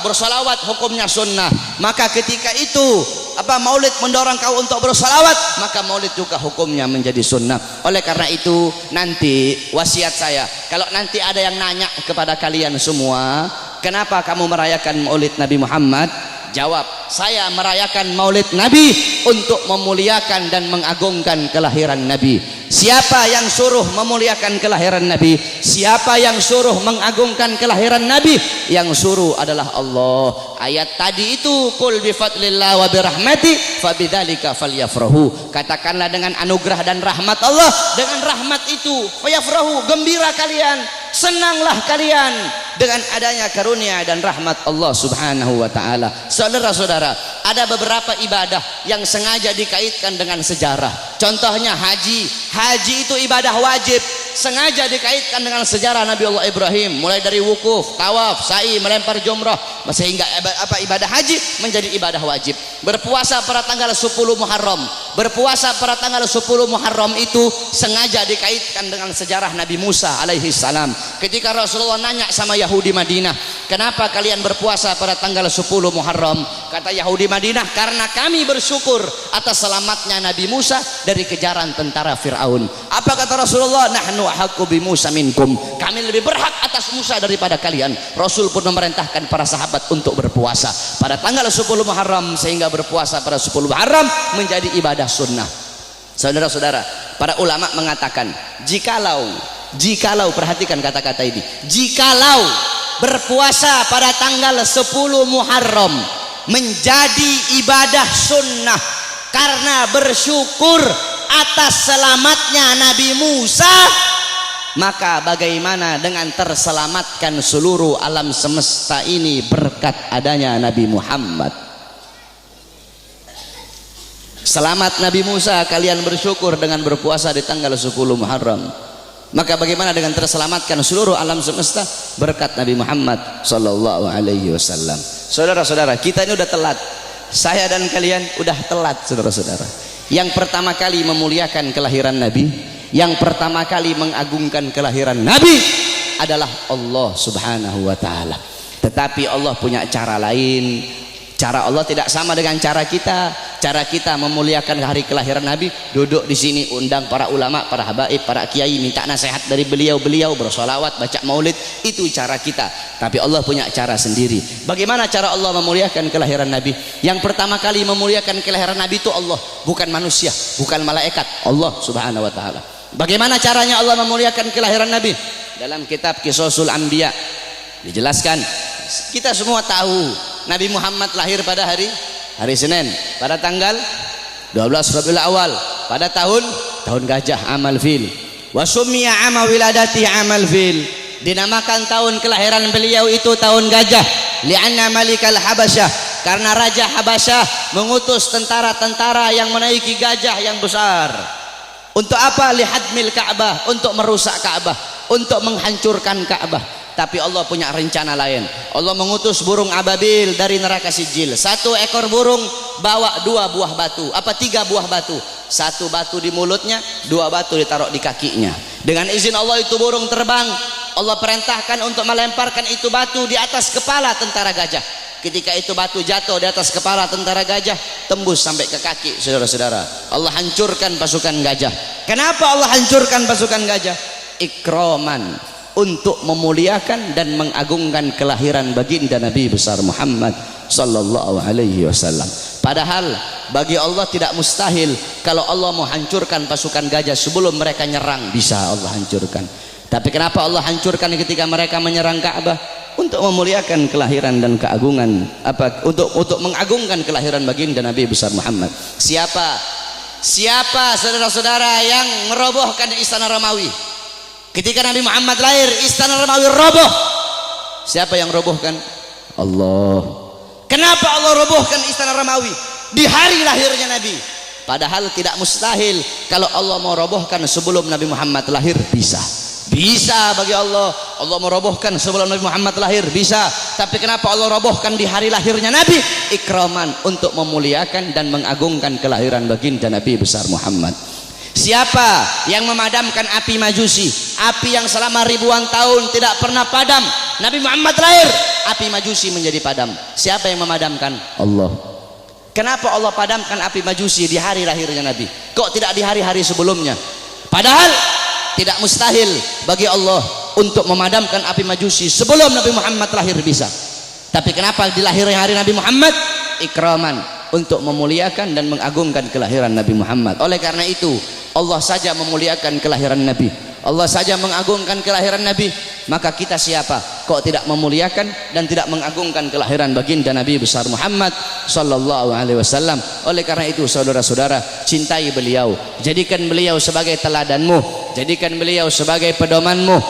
Bersolawat hukumnya sunnah, maka ketika itu maulid mendorong kau untuk bersolawat, maka maulid juga hukumnya menjadi sunnah. Oleh karena itu nanti wasiat saya, kalau nanti ada yang nanya kepada kalian semua, kenapa kamu merayakan maulid Nabi Muhammad? Jawab, saya merayakan maulid Nabi untuk memuliakan dan mengagungkan kelahiran Nabi. Siapa yang suruh memuliakan kelahiran Nabi? Siapa yang suruh mengagungkan kelahiran Nabi? Yang suruh adalah Allah. Ayat tadi itu, qul bi fadlillah wa bi rahmati fabidzalika falyafrahu. Katakanlah dengan anugerah dan rahmat Allah, dengan rahmat itu fayafrahu, gembira kalian, senanglah kalian dengan adanya karunia dan rahmat Allah Subhanahu wa taala. Saudara-saudara, ada beberapa ibadah yang sengaja dikaitkan dengan sejarah. Contohnya haji. Haji itu ibadah wajib, sengaja dikaitkan dengan sejarah Nabi Allah Ibrahim, mulai dari wukuf, tawaf, sa'i, melempar jumrah, sehingga ibadah haji menjadi ibadah wajib. Berpuasa pada tanggal 10 Muharram. Berpuasa pada tanggal 10 Muharram itu sengaja dikaitkan dengan sejarah Nabi Musa alaihi salam. Ketika Rasulullah nanya sama Yahudi Madinah, kenapa kalian berpuasa pada tanggal 10 Muharram? Kata Yahudi Madinah, karena kami bersyukur atas selamatnya Nabi Musa dari kejaran tentara Fir'aun. Apa kata Rasulullah? Nahnu ahaqqu bi Musa minkum. Kami lebih berhak atas Musa daripada kalian. Rasul pun memerintahkan para sahabat untuk berpuasa pada tanggal 10 Muharram, sehingga berpuasa pada 10 Muharram menjadi ibadah sunnah. Saudara-saudara, para ulama mengatakan, jikalau perhatikan kata-kata ini, jikalau berpuasa pada tanggal 10 Muharram menjadi ibadah sunnah karena bersyukur atas selamatnya Nabi Musa, maka bagaimana dengan terselamatkan seluruh alam semesta ini berkat adanya Nabi Muhammad? Selamat Nabi Musa, kalian bersyukur dengan berpuasa di tanggal 10 Muharram. Maka bagaimana dengan terselamatkan seluruh alam semesta berkat Nabi Muhammad sallallahu alaihi wasallam. Saudara-saudara, kita ini udah telat. Saya dan kalian udah telat, saudara-saudara. Yang pertama kali memuliakan kelahiran Nabi, yang pertama kali mengagungkan kelahiran Nabi adalah Allah Subhanahu wa taala. Tetapi Allah punya cara lain. Cara Allah tidak sama dengan cara kita. Cara kita memuliakan hari kelahiran Nabi, duduk di sini, undang para ulama, para habaib, para kiai, minta nasihat dari beliau-beliau, bersolawat, baca maulid. Itu cara kita. Tapi Allah punya cara sendiri. Bagaimana cara Allah memuliakan kelahiran Nabi? Yang pertama kali memuliakan kelahiran Nabi itu Allah, bukan manusia, bukan malaikat, Allah Subhanahu wa taala. Bagaimana caranya Allah memuliakan kelahiran Nabi? Dalam kitab Qisasul Anbiya dijelaskan. Kita semua tahu Nabi Muhammad lahir pada hari Senin pada tanggal 12 Rabiul Awal pada tahun gajah, amal fil. Wa summiya ama wiladati amal fil. Dinamakan tahun kelahiran beliau itu tahun gajah, li'anna malikal Habasyah, karena raja Habasyah mengutus tentara-tentara yang menaiki gajah yang besar. Untuk apa? Lihadmil Ka'bah, untuk merusak Ka'bah, untuk menghancurkan Ka'bah. Tapi Allah punya rencana lain. Allah mengutus burung ababil dari neraka Sijil. Satu ekor burung bawa 2 buah batu, 3 buah batu. 1 batu di mulutnya, 2 batu ditaruh di kakinya. Dengan izin Allah itu burung terbang. Allah perintahkan untuk melemparkan itu batu di atas kepala tentara gajah. Ketika itu batu jatuh di atas kepala tentara gajah, tembus sampai ke kaki, saudara-saudara. Allah hancurkan pasukan gajah. Kenapa Allah hancurkan pasukan gajah? Ikroman, untuk memuliakan dan mengagungkan kelahiran baginda Nabi besar Muhammad sallallahu alaihi wasallam. Padahal bagi Allah tidak mustahil kalau Allah mau hancurkan pasukan gajah sebelum mereka nyerang, bisa Allah hancurkan. Tapi kenapa Allah hancurkan ketika mereka menyerang Ka'bah? Untuk memuliakan kelahiran dan keagungan, untuk mengagungkan kelahiran baginda Nabi besar Muhammad. Siapa Siapa saudara-saudara yang merobohkan istana Romawi? Ketika Nabi Muhammad lahir, istana Romawi roboh. Siapa yang robohkan? Allah. Kenapa Allah robohkan istana Romawi di hari lahirnya Nabi? Padahal tidak mustahil kalau Allah mau robohkan sebelum Nabi Muhammad lahir, bisa. Bisa bagi Allah. Allah merobohkan sebelum Nabi Muhammad lahir, bisa. Tapi kenapa Allah robohkan di hari lahirnya Nabi? Ikraman, untuk memuliakan dan mengagungkan kelahiran baginda Nabi besar Muhammad. Siapa yang memadamkan api Majusi, api yang selama ribuan tahun tidak pernah padam? Nabi Muhammad lahir, api Majusi menjadi padam. Siapa yang memadamkan? Allah. Kenapa Allah padamkan api Majusi di hari lahirnya Nabi? Kok tidak di hari-hari sebelumnya? Padahal tidak mustahil bagi Allah untuk memadamkan api Majusi sebelum Nabi Muhammad lahir, bisa. Tapi kenapa di lahirnya hari Nabi Muhammad? Ikraman, untuk memuliakan dan mengagungkan kelahiran Nabi Muhammad. Oleh karena itu Allah saja memuliakan kelahiran Nabi, Allah saja mengagungkan kelahiran Nabi. Maka kita siapa kok tidak memuliakan dan tidak mengagungkan kelahiran baginda Nabi besar Muhammad sallallahu alaihi wasallam. Oleh karena itu saudara-saudara, cintai beliau, jadikan beliau sebagai teladanmu, jadikan beliau sebagai pedomanmu,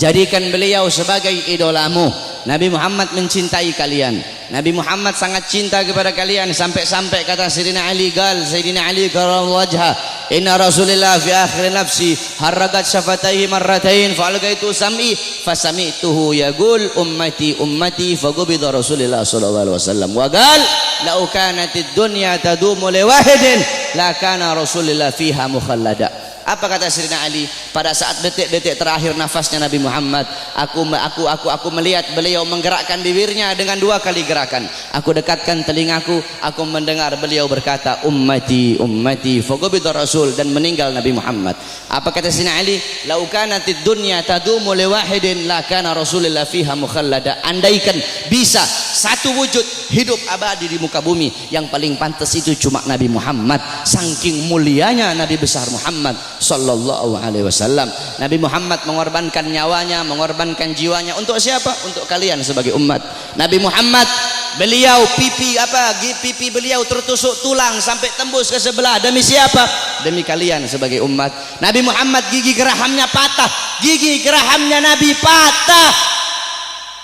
jadikan beliau sebagai idolamu. Nabi Muhammad mencintai kalian, Nabi Muhammad sangat cinta kepada kalian, sampai-sampai kata Sayyidina Ali, Sayyidina Ali karramallahu wajha, inna Rasulillah fi akhir nafsi haragat syafataihi marratain fa'algaitu sam'i fasami'tuhu yaqul ummati ummati faqubida Rasulillah sallallahu alaihi wasallam wa qala la kanatid dunya tadumu li wahidin la kana Rasulillah fiha mukhallada. Apa kata Sayyidina Ali pada saat detik-detik terakhir nafasnya Nabi Muhammad? Aku melihat beliau menggerakkan bibirnya dengan 2 kali gerakan. Aku dekatkan telingaku, aku mendengar beliau berkata ummati ummati faqubida Rasul, dan meninggal Nabi Muhammad. Apa kata Sayyidina Ali? Lau kanatid dunya tadumu li wahidin la kana Rasulullah fiha mukhallada. Andaikan bisa satu wujud hidup abadi di muka bumi, yang paling pantas itu cuma Nabi Muhammad. Saking mulianya Nabi besar Muhammad sallallahu alaihi wasallam. Nabi Muhammad mengorbankan nyawanya, mengorbankan jiwanya untuk siapa? Untuk kalian sebagai umat. Nabi Muhammad, beliau pipi beliau tertusuk tulang sampai tembus ke sebelah. Demi siapa? Demi kalian sebagai umat. Nabi Muhammad gigi gerahamnya patah, gigi gerahamnya Nabi patah.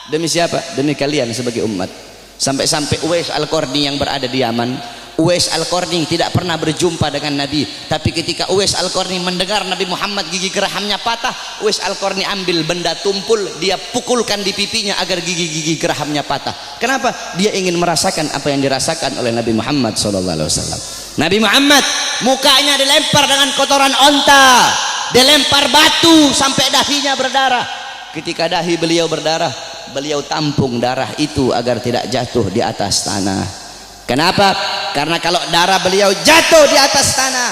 Demi siapa? Demi kalian sebagai umat. Sampai-sampai Uwais Al-Qarni yang berada di Yaman, Uwais Al-Qarni tidak pernah berjumpa dengan Nabi, tapi ketika Uwais Al-Qarni mendengar Nabi Muhammad gigi gerahamnya patah, Uwais Al-Qarni ambil benda tumpul, dia pukulkan di pipinya agar gigi-gigi gerahamnya patah. Kenapa? Dia ingin merasakan apa yang dirasakan oleh Nabi Muhammad SAW. Nabi Muhammad mukanya dilempar dengan kotoran onta, dilempar batu sampai dahinya berdarah. Ketika dahi beliau berdarah, beliau tampung darah itu agar tidak jatuh di atas tanah. Kenapa? Karena kalau darah beliau jatuh di atas tanah,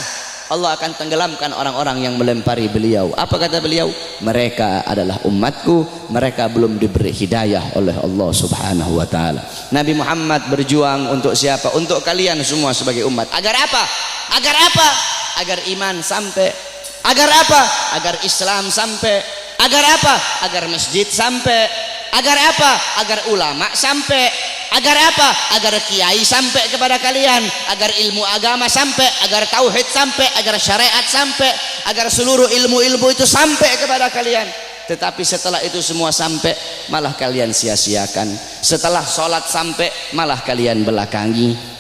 Allah akan tenggelamkan orang-orang yang melempari beliau. Apa kata beliau? Mereka adalah umatku, mereka belum diberi hidayah oleh Allah subhanahu wa ta'ala. Nabi Muhammad berjuang untuk siapa? Untuk kalian semua sebagai umat. Agar apa? Agar apa? Agar iman sampai. Agar apa? Agar Islam sampai. Agar apa? Agar masjid sampai. Agar apa? Agar ulama sampai. Agar apa? Agar kiai sampai kepada kalian, agar ilmu agama sampai, agar tauhid sampai, agar syariat sampai, agar seluruh ilmu-ilmu itu sampai kepada kalian. Tetapi setelah itu semua sampai, malah kalian sia-siakan. Setelah sholat sampai, malah kalian belakangi.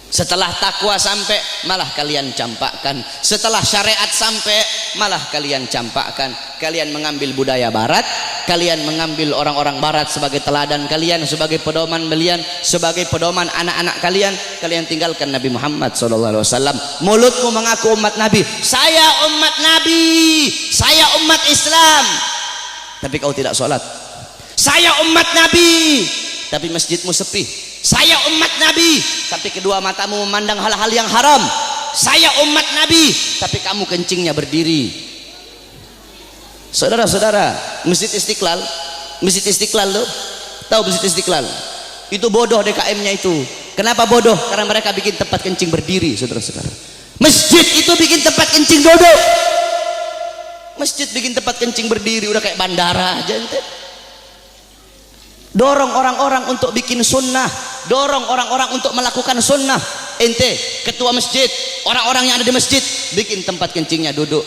Setelah takwa sampai, malah kalian campakkan. Setelah syariat sampai, malah kalian campakkan. Kalian mengambil budaya barat, kalian mengambil orang-orang barat sebagai teladan kalian, sebagai pedoman kalian, sebagai pedoman anak-anak kalian. Kalian tinggalkan Nabi Muhammad SAW. Mulutmu mengaku umat Nabi, saya umat Nabi, saya umat Islam, tapi kau tidak sholat. Saya umat Nabi, tapi masjidmu sepi. Saya umat Nabi, tapi kedua matamu memandang hal-hal yang haram. Saya umat Nabi, tapi kamu kencingnya berdiri. Saudara-saudara, Masjid Istiqlal loh, tahu Masjid Istiqlal? Itu bodoh DKM-nya itu. Kenapa bodoh? Karena mereka bikin tempat kencing berdiri, saudara-saudara. Masjid itu bikin tempat kencing duduk. Masjid bikin tempat kencing berdiri, udah kayak bandara aja ente. Dorong orang-orang untuk bikin sunnah, dorong orang-orang untuk melakukan sunnah. ente ketua masjid, orang-orang yang ada di masjid bikin tempat kencingnya duduk.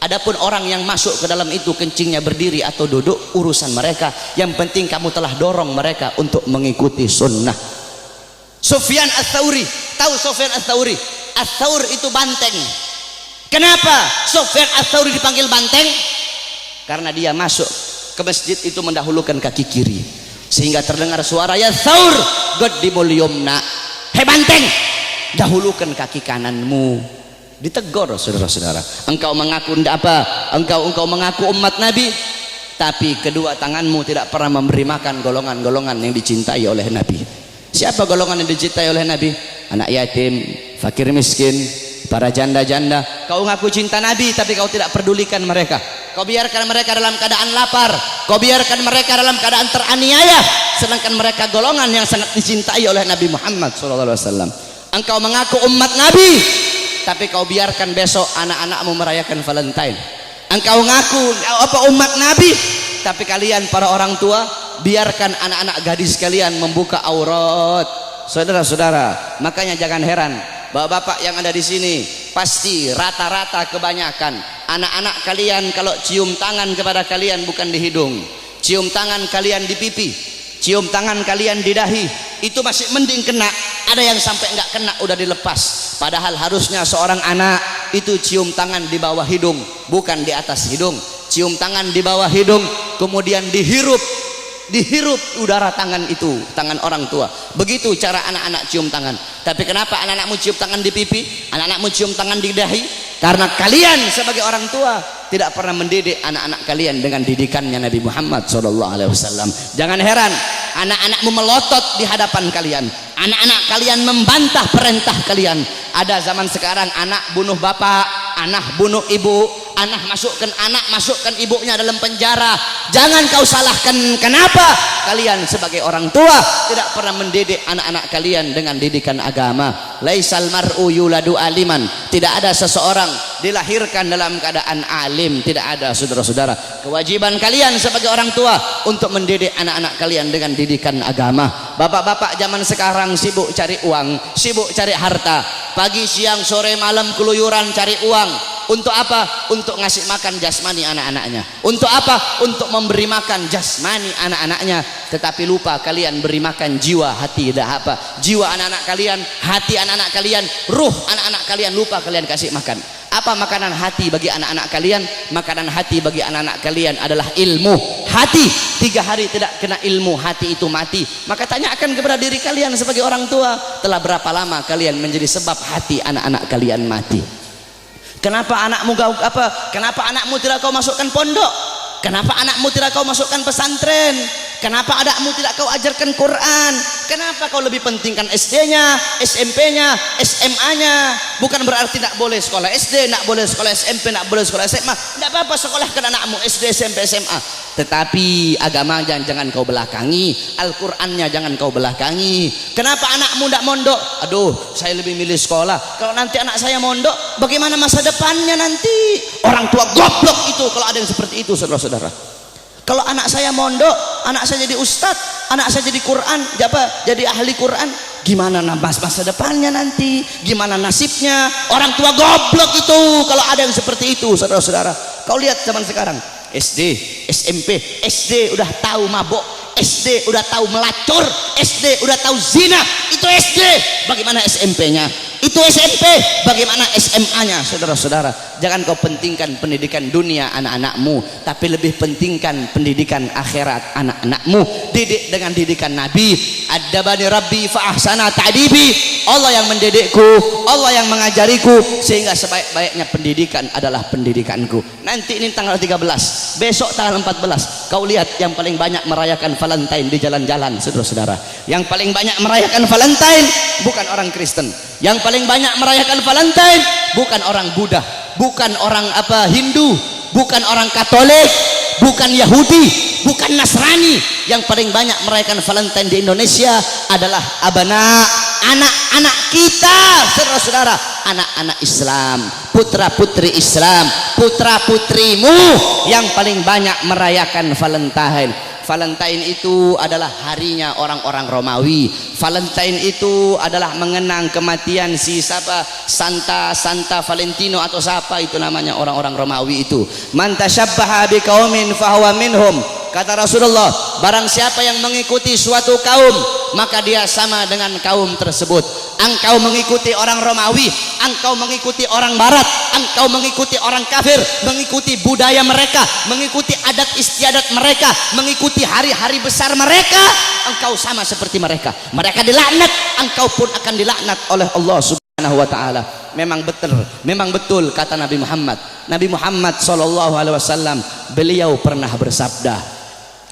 Adapun orang yang masuk ke dalam itu kencingnya berdiri atau duduk, urusan mereka. Yang penting kamu telah dorong mereka untuk mengikuti sunnah. Sufyan Ats-Tsauri, tahu Sufyan Ats-Tsauri? Ats-Tsaur itu banteng. Kenapa Sufyan Ats-Tsauri dipanggil banteng? Karena dia masuk ke masjid itu mendahulukan kaki kiri, sehingga terdengar suara ya Tsaur qaddimul yumna. Hei banteng, dahulukan kaki kananmu. Ditegur saudara-saudara. Engkau mengaku apa? Engkau mengaku umat Nabi, tapi kedua tanganmu tidak pernah memberi makan golongan-golongan yang dicintai oleh Nabi. Siapa golongan yang dicintai oleh Nabi? Anak yatim, fakir miskin, para janda-janda. Kau ngaku cinta Nabi tapi kau tidak pedulikan mereka. Kau biarkan mereka dalam keadaan lapar, kau biarkan mereka dalam keadaan teraniaya, sedangkan mereka golongan yang sangat dicintai oleh Nabi Muhammad SAW. Engkau mengaku umat Nabi tapi kau biarkan besok anak-anakmu merayakan Valentine. Engkau ngaku umat Nabi tapi kalian para orang tua biarkan anak-anak gadis kalian membuka aurat. Saudara-saudara, makanya jangan heran bapak-bapak yang ada di sini, pasti rata-rata kebanyakan anak-anak kalian kalau cium tangan kepada kalian bukan di hidung, cium tangan kalian di pipi, cium tangan kalian di dahi, itu masih mending kena. Ada yang sampai nggak kena udah dilepas. Padahal harusnya seorang anak itu cium tangan di bawah hidung, bukan di atas hidung. Cium tangan di bawah hidung, kemudian dihirup udara tangan itu, tangan orang tua. Begitu cara anak-anak cium tangan. Tapi kenapa anak-anakmu cium tangan di pipi, anak-anakmu cium tangan di dahi? Karena kalian sebagai orang tua tidak pernah mendidik anak-anak kalian dengan didikannya Nabi Muhammad SAW. Jangan heran anak-anakmu melotot di hadapan kalian, anak-anak kalian membantah perintah kalian. Ada zaman sekarang anak bunuh bapak, anak bunuh ibu, anak masukkan ibunya dalam penjara. Jangan kau salahkan kenapa kalian sebagai orang tua tidak pernah mendidik anak-anak kalian dengan didikan agama. Laisal mar'u yuladu aliman, tidak ada seseorang dilahirkan dalam keadaan alim, tidak ada. Saudara-saudara, kewajiban kalian sebagai orang tua untuk mendidik anak-anak kalian dengan didikan agama. Bapak-bapak zaman sekarang sibuk cari uang, sibuk cari harta, pagi siang sore malam keluyuran cari uang. Untuk apa? Untuk ngasih makan jasmani anak-anaknya. Untuk apa? Untuk memberi makan jasmani anak-anaknya. Tetapi lupa kalian beri makan jiwa, hati, dah apa? Jiwa anak-anak kalian, hati anak-anak kalian, ruh anak-anak kalian lupa kalian kasih makan. Apa makanan hati bagi anak-anak kalian? Makanan hati bagi anak-anak kalian adalah ilmu. Hati 3 hari tidak kena ilmu, hati itu mati. Maka tanyakan kepada diri kalian sebagai orang tua, telah berapa lama kalian menjadi sebab hati anak-anak kalian mati? Kenapa kenapa anakmu tidak kau masukkan pondok? Kenapa anakmu tidak kau masukkan pesantren? Kenapa anakmu tidak kau ajarkan Quran? Kenapa kau lebih pentingkan SD-nya, SMP-nya, SMA-nya? Bukan berarti tidak boleh sekolah SD, tidak boleh sekolah SMP, tidak boleh sekolah SMA. Tidak apa-apa sekolahkan anakmu SD, SMP, SMA. Tetapi agama jangan kau belakangi, Al-Qur'annya jangan kau belakangi. Kenapa anakmu tidak mondok? Aduh, saya lebih milih sekolah. Kalau nanti anak saya mondok, bagaimana masa depannya nanti? Orang tua goblok itu kalau ada yang seperti itu, saudara-saudara. Kalau anak saya mondok, anak saya jadi ustadz, anak saya jadi Quran, jadi ahli Quran, gimana masa depannya nanti? Gimana nasibnya? Orang tua goblok itu kalau ada yang seperti itu, saudara-saudara. Kau lihat zaman sekarang, SD, SMP, SD udah tahu mabok, SD udah tahu melacur, SD udah tahu zina. Itu SD. Bagaimana SMP-nya? Itu SMP. Bagaimana SMA-nya? Saudara-saudara, jangan kau pentingkan pendidikan dunia anak-anakmu, tapi lebih pentingkan pendidikan akhirat anak-anakmu. Didik dengan didikan Nabi. Adabani Rabbi fa ahsana ta'dibi. Allah yang mendidikku, Allah yang mengajariku, sehingga sebaik-baiknya pendidikan adalah pendidikanku. Nanti ini tanggal 13, besok tanggal 14. Kau lihat yang paling banyak merayakan Valentine di jalan-jalan, saudara-saudara. Yang paling banyak merayakan Valentine bukan orang Kristen. Yang paling banyak merayakan Valentine bukan orang Buddha, bukan orang Hindu, bukan orang Katolik, bukan Yahudi, bukan Nasrani. Yang paling banyak merayakan Valentine di Indonesia adalah anak-anak kita, saudara-saudara, anak-anak Islam, putra-putri Islam, putra-putrimu yang paling banyak merayakan Valentine. Valentine itu adalah harinya orang-orang Romawi. Valentine itu adalah mengenang kematian si siapa, Santa Valentino atau siapa itu namanya orang-orang Romawi itu. Man tasyabbaha biqaumin fahuwa minhum. Kata Rasulullah, barang siapa yang mengikuti suatu kaum, maka dia sama dengan kaum tersebut. Engkau mengikuti orang Romawi, engkau mengikuti orang Barat, engkau mengikuti orang kafir, mengikuti budaya mereka, mengikuti adat istiadat mereka, mengikuti hari-hari besar mereka, engkau sama seperti mereka. Mereka dilaknat, engkau pun akan dilaknat oleh Allah Subhanahu wa taala. Memang betul kata Nabi Muhammad. Nabi Muhammad sallallahu alaihi wasallam, beliau pernah bersabda,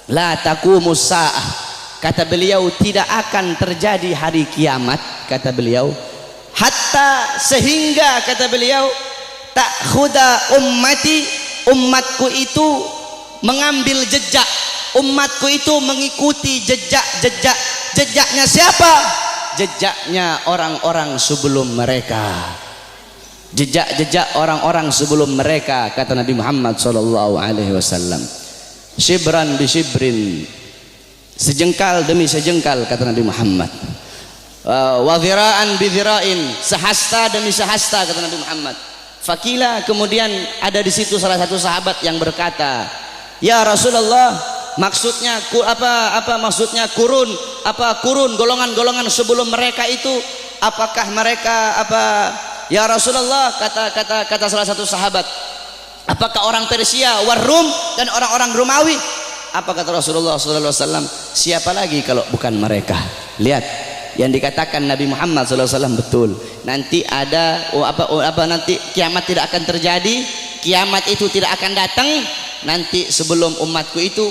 la taqumus saah. Kata beliau, tidak akan terjadi hari kiamat, kata beliau, hatta sehingga kata beliau, ta'khuda ummati, umatku itu mengambil jejak, umatku itu mengikuti jejaknya siapa? Jejaknya orang-orang sebelum mereka. Jejak orang-orang sebelum mereka, kata Nabi Muhammad sallallahu alaihi wasallam. Shibran bi shibrin, sejengkal demi sejengkal, kata Nabi Muhammad. Wa dhira'an bi dhira'in, sehasta demi sehasta, kata Nabi Muhammad. Fakila, kemudian ada di situ salah satu sahabat yang berkata, ya Rasulullah, maksudnya apa maksudnya kurun golongan-golongan sebelum mereka itu, apakah mereka apa? Ya Rasulullah, kata salah satu sahabat, apakah orang Persia, Warum dan orang-orang Romawi? Apa kata Rasulullah sallallahu alaihi wasallam? Siapa lagi kalau bukan mereka? Lihat, yang dikatakan Nabi Muhammad sallallahu alaihi wasallam betul. Nanti ada nanti kiamat tidak akan terjadi, kiamat itu tidak akan datang nanti sebelum umatku itu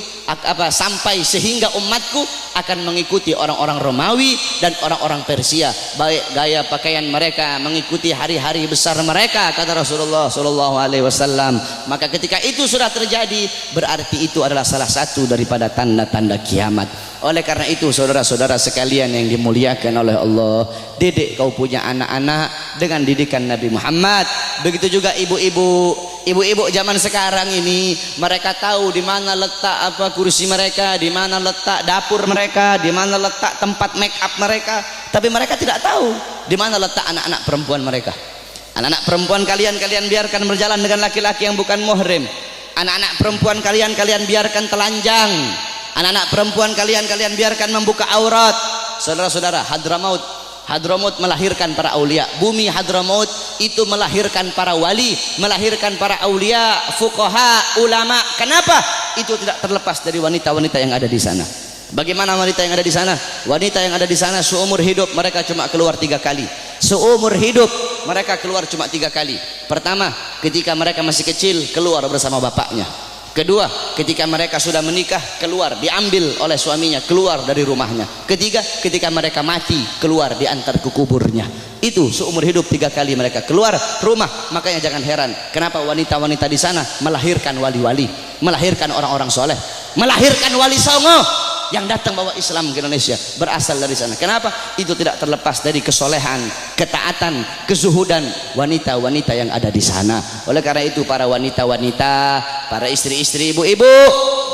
sampai sehingga umatku akan mengikuti orang-orang Romawi dan orang-orang Persia, baik gaya pakaian mereka, mengikuti hari-hari besar mereka, kata Rasulullah sallallahu alaihi wasallam. Maka ketika itu sudah terjadi, berarti itu adalah salah satu daripada tanda-tanda kiamat. Oleh karena itu saudara-saudara sekalian yang dimuliakan oleh Allah, didik kau punya anak-anak dengan didikan Nabi Muhammad. Begitu juga ibu-ibu zaman sekarang ini, mereka tahu di mana letak kursi mereka, di mana letak dapur mereka, di mana letak tempat make up mereka, tapi mereka tidak tahu di mana letak anak-anak perempuan mereka. Anak-anak perempuan kalian biarkan berjalan dengan laki-laki yang bukan muhrim. Anak-anak perempuan kalian biarkan telanjang. Anak-anak perempuan kalian biarkan membuka aurat. Saudara-saudara, Hadramaut melahirkan para aulia. Bumi Hadramaut itu melahirkan para wali, melahirkan para aulia, fuqaha, ulama. Kenapa? Itu tidak terlepas dari wanita-wanita yang ada di sana. Bagaimana wanita yang ada di sana? Wanita yang ada di sana seumur hidup mereka cuma keluar 3 kali. Seumur hidup mereka keluar cuma 3 kali. Pertama, ketika mereka masih kecil, keluar bersama bapaknya. Kedua, ketika mereka sudah menikah, keluar, diambil oleh suaminya, keluar dari rumahnya. Ketiga, ketika mereka mati, keluar, diantar ke kuburnya. Itu seumur hidup 3 kali mereka keluar rumah. Makanya jangan heran kenapa wanita-wanita di sana melahirkan wali-wali, melahirkan orang-orang soleh, melahirkan wali songo yang datang bawa Islam ke Indonesia, berasal dari sana. Kenapa? Itu tidak terlepas dari kesolehan, ketaatan, kezuhudan wanita-wanita yang ada di sana. Oleh karena itu para wanita-wanita, para istri-istri, ibu-ibu,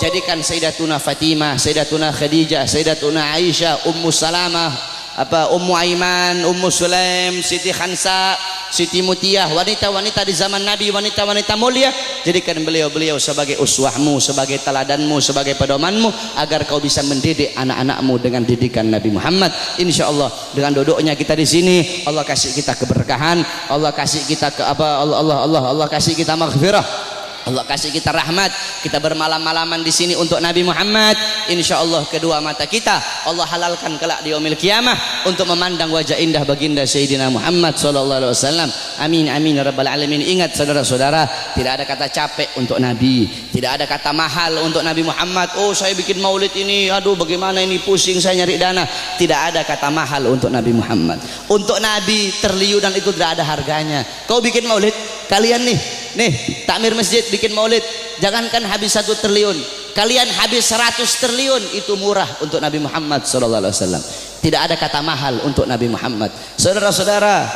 jadikan Sayyidatuna Fatimah, Sayyidatuna Khadijah, Sayyidatuna Aisyah, Ummu Salamah, Ummu Aiman, Ummu Sulaim, Siti Khansa, Siti Mutiyah, wanita-wanita di zaman Nabi, wanita-wanita mulia. Jadikan beliau-beliau sebagai uswahmu, sebagai teladanmu, sebagai pedomanmu, agar kau bisa mendidik anak-anakmu dengan didikan Nabi Muhammad. Insya Allah dengan duduknya kita di sini, Allah kasih kita keberkahan, Allah kasih kita Allah kasih kita maghfirah, Allah kasih kita rahmat. Kita bermalam-malaman di sini untuk Nabi Muhammad. Insya Allah kedua mata kita Allah halalkan kelak di yaumil kiamah untuk memandang wajah indah baginda Sayyidina Muhammad sallallahu alaihi wasallam. Amin amin ya rabbal alamin. Ingat saudara-saudara, tidak ada kata capek untuk Nabi, tidak ada kata mahal untuk Nabi Muhammad. Oh saya bikin maulid ini, aduh bagaimana ini, pusing saya nyari dana. Tidak ada kata mahal untuk Nabi Muhammad. Untuk Nabi triliunan itu tidak ada harganya. Kau bikin maulid, kalian nih takmir masjid bikin maulid, jangankan habis 1 triliun, kalian habis 100 triliun, itu murah untuk Nabi Muhammad SAW. Tidak ada kata mahal untuk Nabi Muhammad. Saudara-saudara,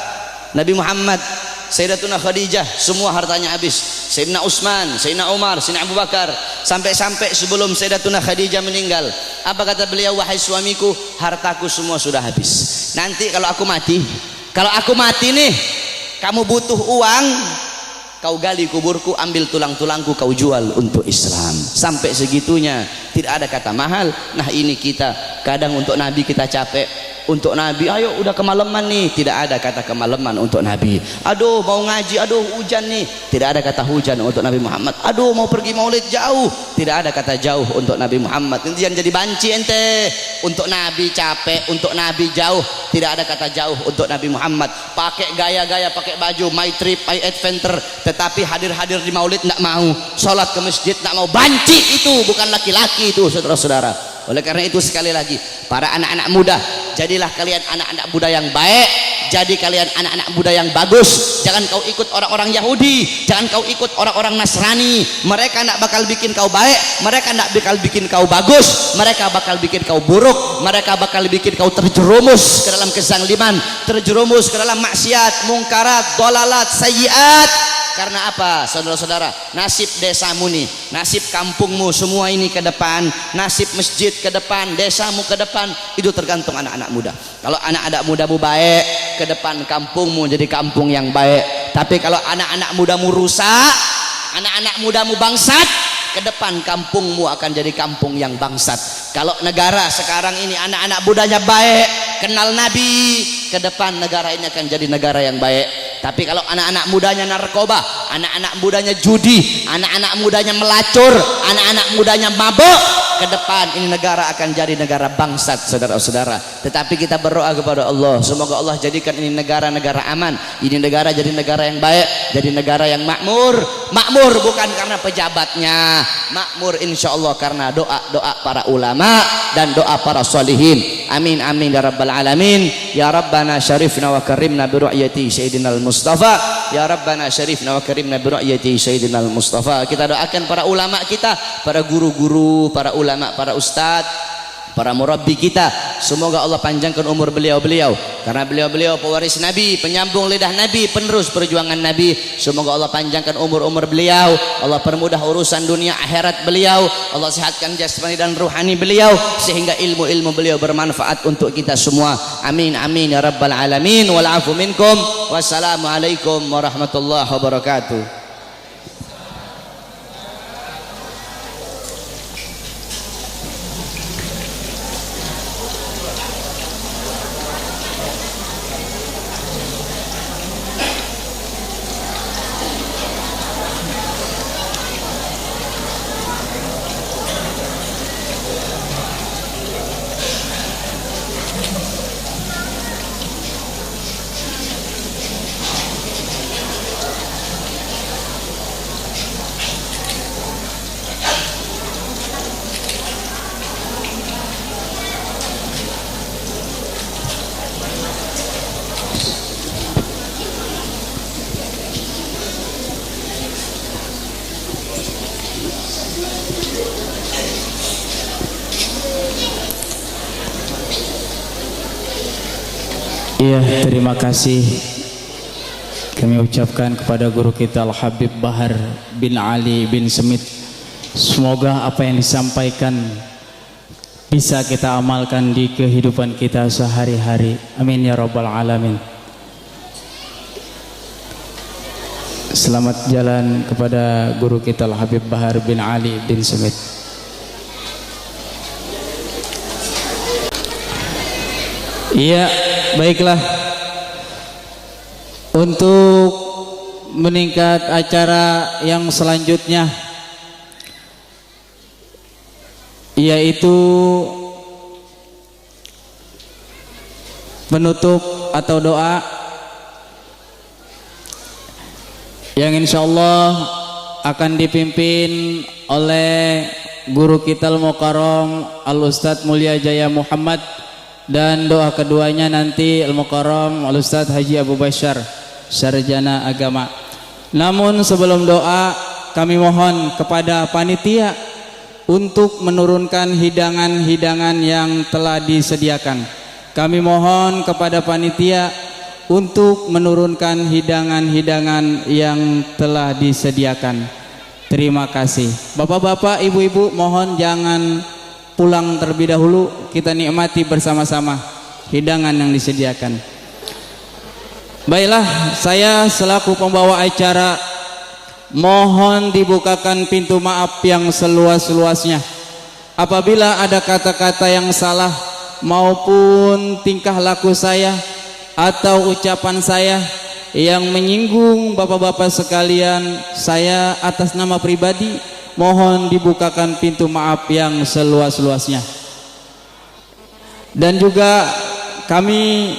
Nabi Muhammad Sayyidatuna Khadijah semua hartanya habis. Sayyidina Utsman, Sayyidina Umar, Sayyidina Abu Bakar, sampai-sampai sebelum Sayyidatuna Khadijah meninggal, apa kata beliau? Wahai suamiku, hartaku semua sudah habis. Nanti kalau aku mati nih, kamu butuh uang, kau gali kuburku, ambil tulang-tulangku, kau jual untuk Islam. Sampai segitunya, tidak ada kata mahal. Nah ini kita kadang untuk Nabi kita capek, untuk Nabi ayo udah kemalaman nih, tidak ada kata kemalaman untuk Nabi. Aduh mau ngaji, aduh hujan nih, tidak ada kata hujan untuk Nabi Muhammad. Aduh mau pergi maulid jauh, tidak ada kata jauh untuk Nabi Muhammad. Nanti yang jadi banci ente, untuk Nabi capek, untuk Nabi jauh, tidak ada kata jauh untuk Nabi Muhammad. Pakai gaya-gaya, pakai baju my trip, my adventure, tetapi hadir-hadir di maulid tidak mau, sholat ke masjid tidak mau. Banci itu, bukan laki-laki itu, saudara-saudara. Oleh karena itu sekali lagi, para anak-anak muda, jadilah kalian anak-anak muda yang baik, jadi kalian anak-anak muda yang bagus. Jangan kau ikut orang-orang Yahudi, jangan kau ikut orang-orang Nasrani. Mereka tidak bakal bikin kau baik, mereka tidak bakal bikin kau bagus, mereka bakal bikin kau buruk, mereka bakal bikin kau terjerumus ke dalam kezaliman, terjerumus ke dalam maksiat, mungkarat, dolalat, sayyiat. Karena apa, saudara-saudara? Nasib desamu nih, nasib kampungmu semua ini ke depan, nasib masjid ke depan, desamu ke depan, itu tergantung anak-anak muda. Kalau anak-anak mudamu baik, ke depan kampungmu jadi kampung yang baik. Tapi kalau anak-anak mudamu rusak, anak-anak mudamu bangsat, ke depan kampungmu akan jadi kampung yang bangsat. Kalau negara sekarang ini anak-anak mudanya baik, kenal Nabi, ke depan negara ini akan jadi negara yang baik. Tapi kalau anak-anak mudanya narkoba, anak-anak mudanya judi, anak-anak mudanya melacur, anak-anak mudanya mabuk, ke depan ini negara akan jadi negara bangsat, saudara-saudara. Tetapi kita berdoa kepada Allah, semoga Allah jadikan ini negara-negara aman, ini negara jadi negara yang baik, jadi negara yang makmur. Makmur bukan karena pejabatnya, makmur insya Allah karena doa-doa para ulama dan doa para solihin. Amin amin ya rabbal alamin. Ya Rabbana syarifna wa karimna bi ru'yati sayyidinal Mustafa. Ya Rabbana syarifna wa karimna bi ru'yati sayyidinal Mustafa. Kita doakan para ulama kita, para guru-guru, para ulama, para ustadz, para murabbi kita, semoga Allah panjangkan umur beliau-beliau, karena beliau-beliau pewaris Nabi, penyambung lidah Nabi, penerus perjuangan Nabi. Semoga Allah panjangkan umur-umur beliau, Allah permudah urusan dunia akhirat beliau, Allah sehatkan jasmani dan ruhani beliau, sehingga ilmu-ilmu beliau bermanfaat untuk kita semua. Amin amin ya rabbal alamin. Wal afu minkum. Wassalamualaikum warahmatullahi wabarakatuh. Iya, terima kasih kami ucapkan kepada guru kita Al-Habib Bahar bin Ali bin Semit. Semoga apa yang disampaikan bisa kita amalkan di kehidupan kita sehari-hari. Amin ya rabbal alamin. Selamat jalan kepada guru kita Al-Habib Bahar bin Ali bin Semit. Iya, baiklah. Untuk meningkat acara yang selanjutnya, yaitu penutup atau doa yang insyaallah akan dipimpin oleh guru kita Al-Mukarram Al-Ustadz Mulia Jaya Muhammad, dan doa keduanya nanti Al-Mukarram Al-Ustadz Haji Abu Bashar, sarjana agama. Namun sebelum doa, kami mohon kepada panitia untuk menurunkan hidangan-hidangan yang telah disediakan. Kami mohon kepada panitia untuk menurunkan hidangan-hidangan yang telah disediakan. Terima kasih. Bapak-bapak, ibu-ibu, mohon jangan pulang terlebih dahulu, kita nikmati bersama-sama hidangan yang disediakan. Baiklah, saya selaku pembawa acara mohon dibukakan pintu maaf yang seluas-luasnya. Apabila ada kata-kata yang salah maupun tingkah laku saya atau ucapan saya yang menyinggung bapak-bapak sekalian, saya atas nama pribadi mohon dibukakan pintu maaf yang seluas-luasnya. Dan juga kami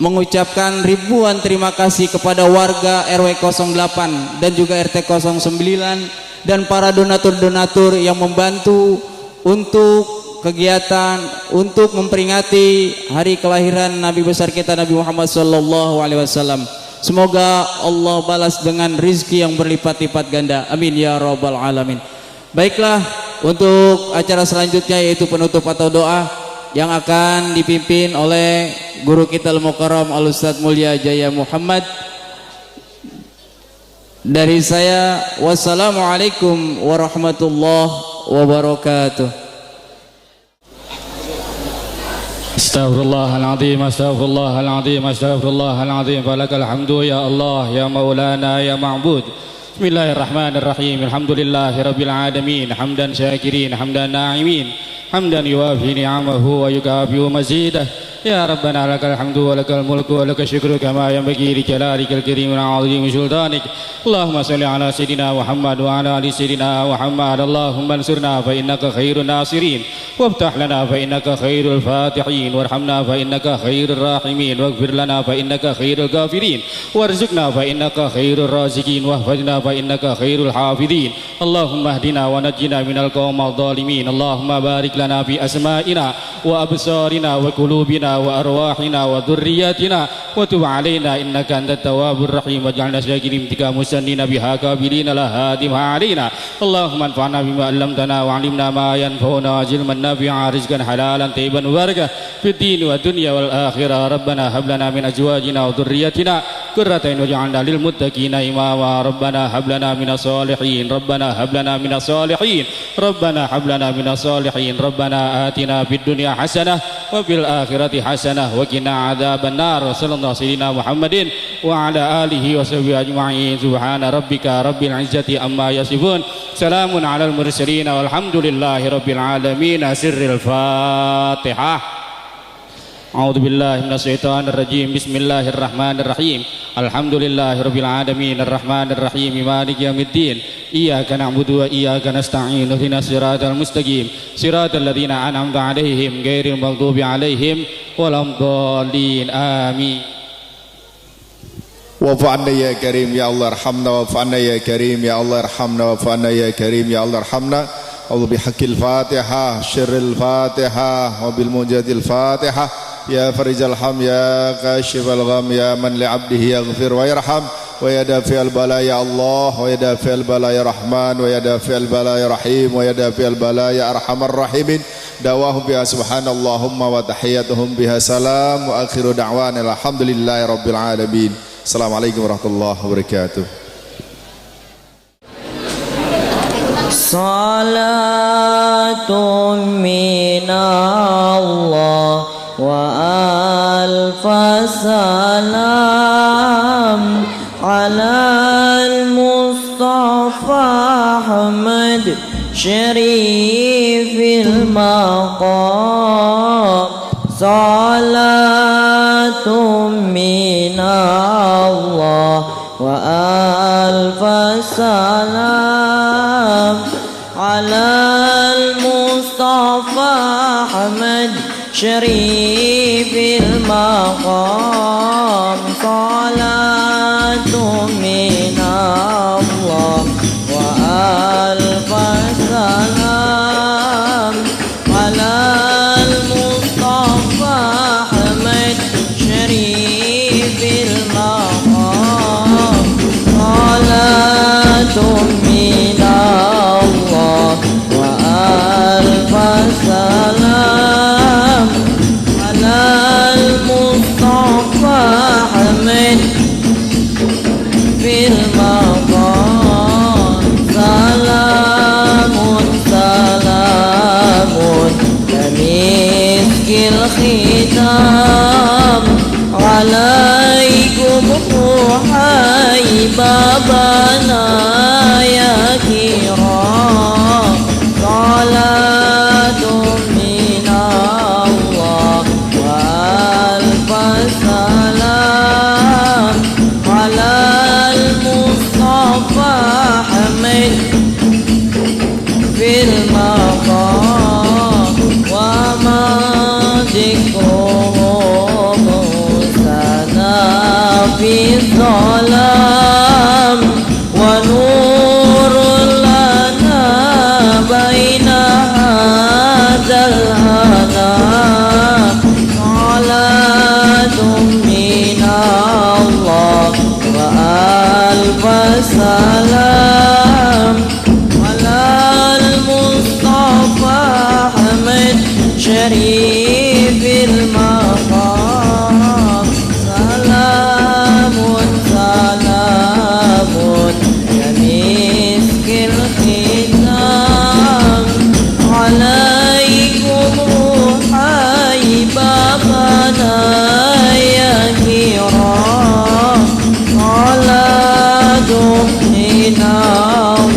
mengucapkan ribuan terima kasih kepada warga RW 08 dan juga RT 09 dan para donatur-donatur yang membantu untuk kegiatan untuk memperingati hari kelahiran Nabi besar kita Nabi Muhammad SAW. Semoga Allah balas dengan rizki yang berlipat-lipat ganda. Amin ya rabbal alamin. Baiklah, untuk acara selanjutnya yaitu penutup atau doa yang akan dipimpin oleh guru kita Al-Mukarram Al-Ustadz Mulia Jaya Muhammad. Dari saya, wassalamualaikum warahmatullahi wabarakatuh. Astaghfirullahaladzim, astaghfirullahaladzim, astaghfirullahaladzim. Falakal hamdu ya Allah, ya maulana, ya ma'bud. Bismillahirrahmanirrahim. Alhamdulillahi rabbil alamin. Hamdan syakirin, hamdan na'imin, hamdan yuwafi ni'amahu wa yukafi'u mazidah. Ya Rabbana lakal hamdu wa lakal mulku wa lakal syukru kama yanbaghi li jalalikal karim wa 'azimi sultanik. Allahumma salli ala sayyidina Muhammad wa ala ali sayyidina Muhammad. Allahumma ansurna fa innaka khairun nasirin waftah lana fa innaka khairul fatihin warhamna fa innaka khairur rahimin waghfir lana fa innaka khairul ghafirin warzuqna fa innaka khairur raziqin wahfazna fa innaka khairul hafidhin. Allahumma hdina wa najjina minal qawmil zalimin. Allahumma barik lana fi asma'ina wa absarina wa qulubina wa arwahina wa dhurriyyatina wa tub alaina innaka antat tawwabur rahim waj'alna syakirin tika musannina biha kabilina la hadimha alaina. Allahumma anfa'na bima 'allamtana wa 'allimna ma yanfa'una waj'alna nafi'a rizqan halalan tayyiban mubarakah fid din wa dunya wal akhirah. Rabbana hab lana min azwajina wa dhurriyyatina qurrata a'yun waj'alna lil muttaqina imama. Rabbana hab lana minas solihin, Rabbana hab lana minas solihin, Rabbana hab lana minas solihin. Rabbana atina fid dunya hasanah wa fil akhirati hasanah wa qina adzaban nar. Sallallahu sayyidina Muhammadin wa ala alihi wa sahbihi ajma'in. Subhana rabbika rabbil izzati amma yasifun, salamun alal mursalin walhamdulillahi rabbil alamin. Sirril Fatihah. A'udzu billahi minasyaitonir rajim. Bismillahirrahmanirrahim. Alhamdulillahi rabbil alamin arrahmanir rahim maliki yaumiddin. Iyyaka na'budu wa iyyaka nasta'in. Ihdinas siratal mustaqim. Siratal ladzina an'amta 'alaihim ghairil maghdubi 'alaihim waladdallin. Amin. Wa'fu ya karim ya Allah arhamna, wa'fu ya karim ya Allah arhamna, wa'fu ya karim ya Allah arhamna. Allah bihaqqil Fatihah, syirril Fatihah, wa bil mujadil Fatihah. Ya farizal ham, ya kashifal gham, ya man li 'abdihi yaghfir wa yarham, wa ya dafi'al bala ya Allah, wa ya dafi'al bala ya Rahman, wa ya dafi'al bala ya Rahim, wa ya dafi'al bala ya Arhamar Rahimin. Dawahum biha subhanallahumma wa tahiyyatuhum biha salam wa akhiru da'wana alhamdulillahi rabbil alamin. Assalamualaikum warahmatullahi wabarakatuh. Salatun minallah wa alfa salam alal Mustafa Ahmad Syarifil maqam. Salatun minallah wa alfa salam alal Mustafa Ahmad Syarifil maqam. Salatun minallah wa alfa salam alal Mustafa Ahmad Syarifil maqam. Salatun minallah wa alfa salam alal Mustafa Ahmad لنا يا كرام صلاة من الله وألف سلام على المصطفى حمد في المقام وما ذكره موسانا في الظلام ونور لنا بين هذا الهنا صلاة من الله وألف سلام على المصطفى حمد شريف المقام سلام سلام يا مسك الختام عليكم حبيبنا يا كرام صلاة من الله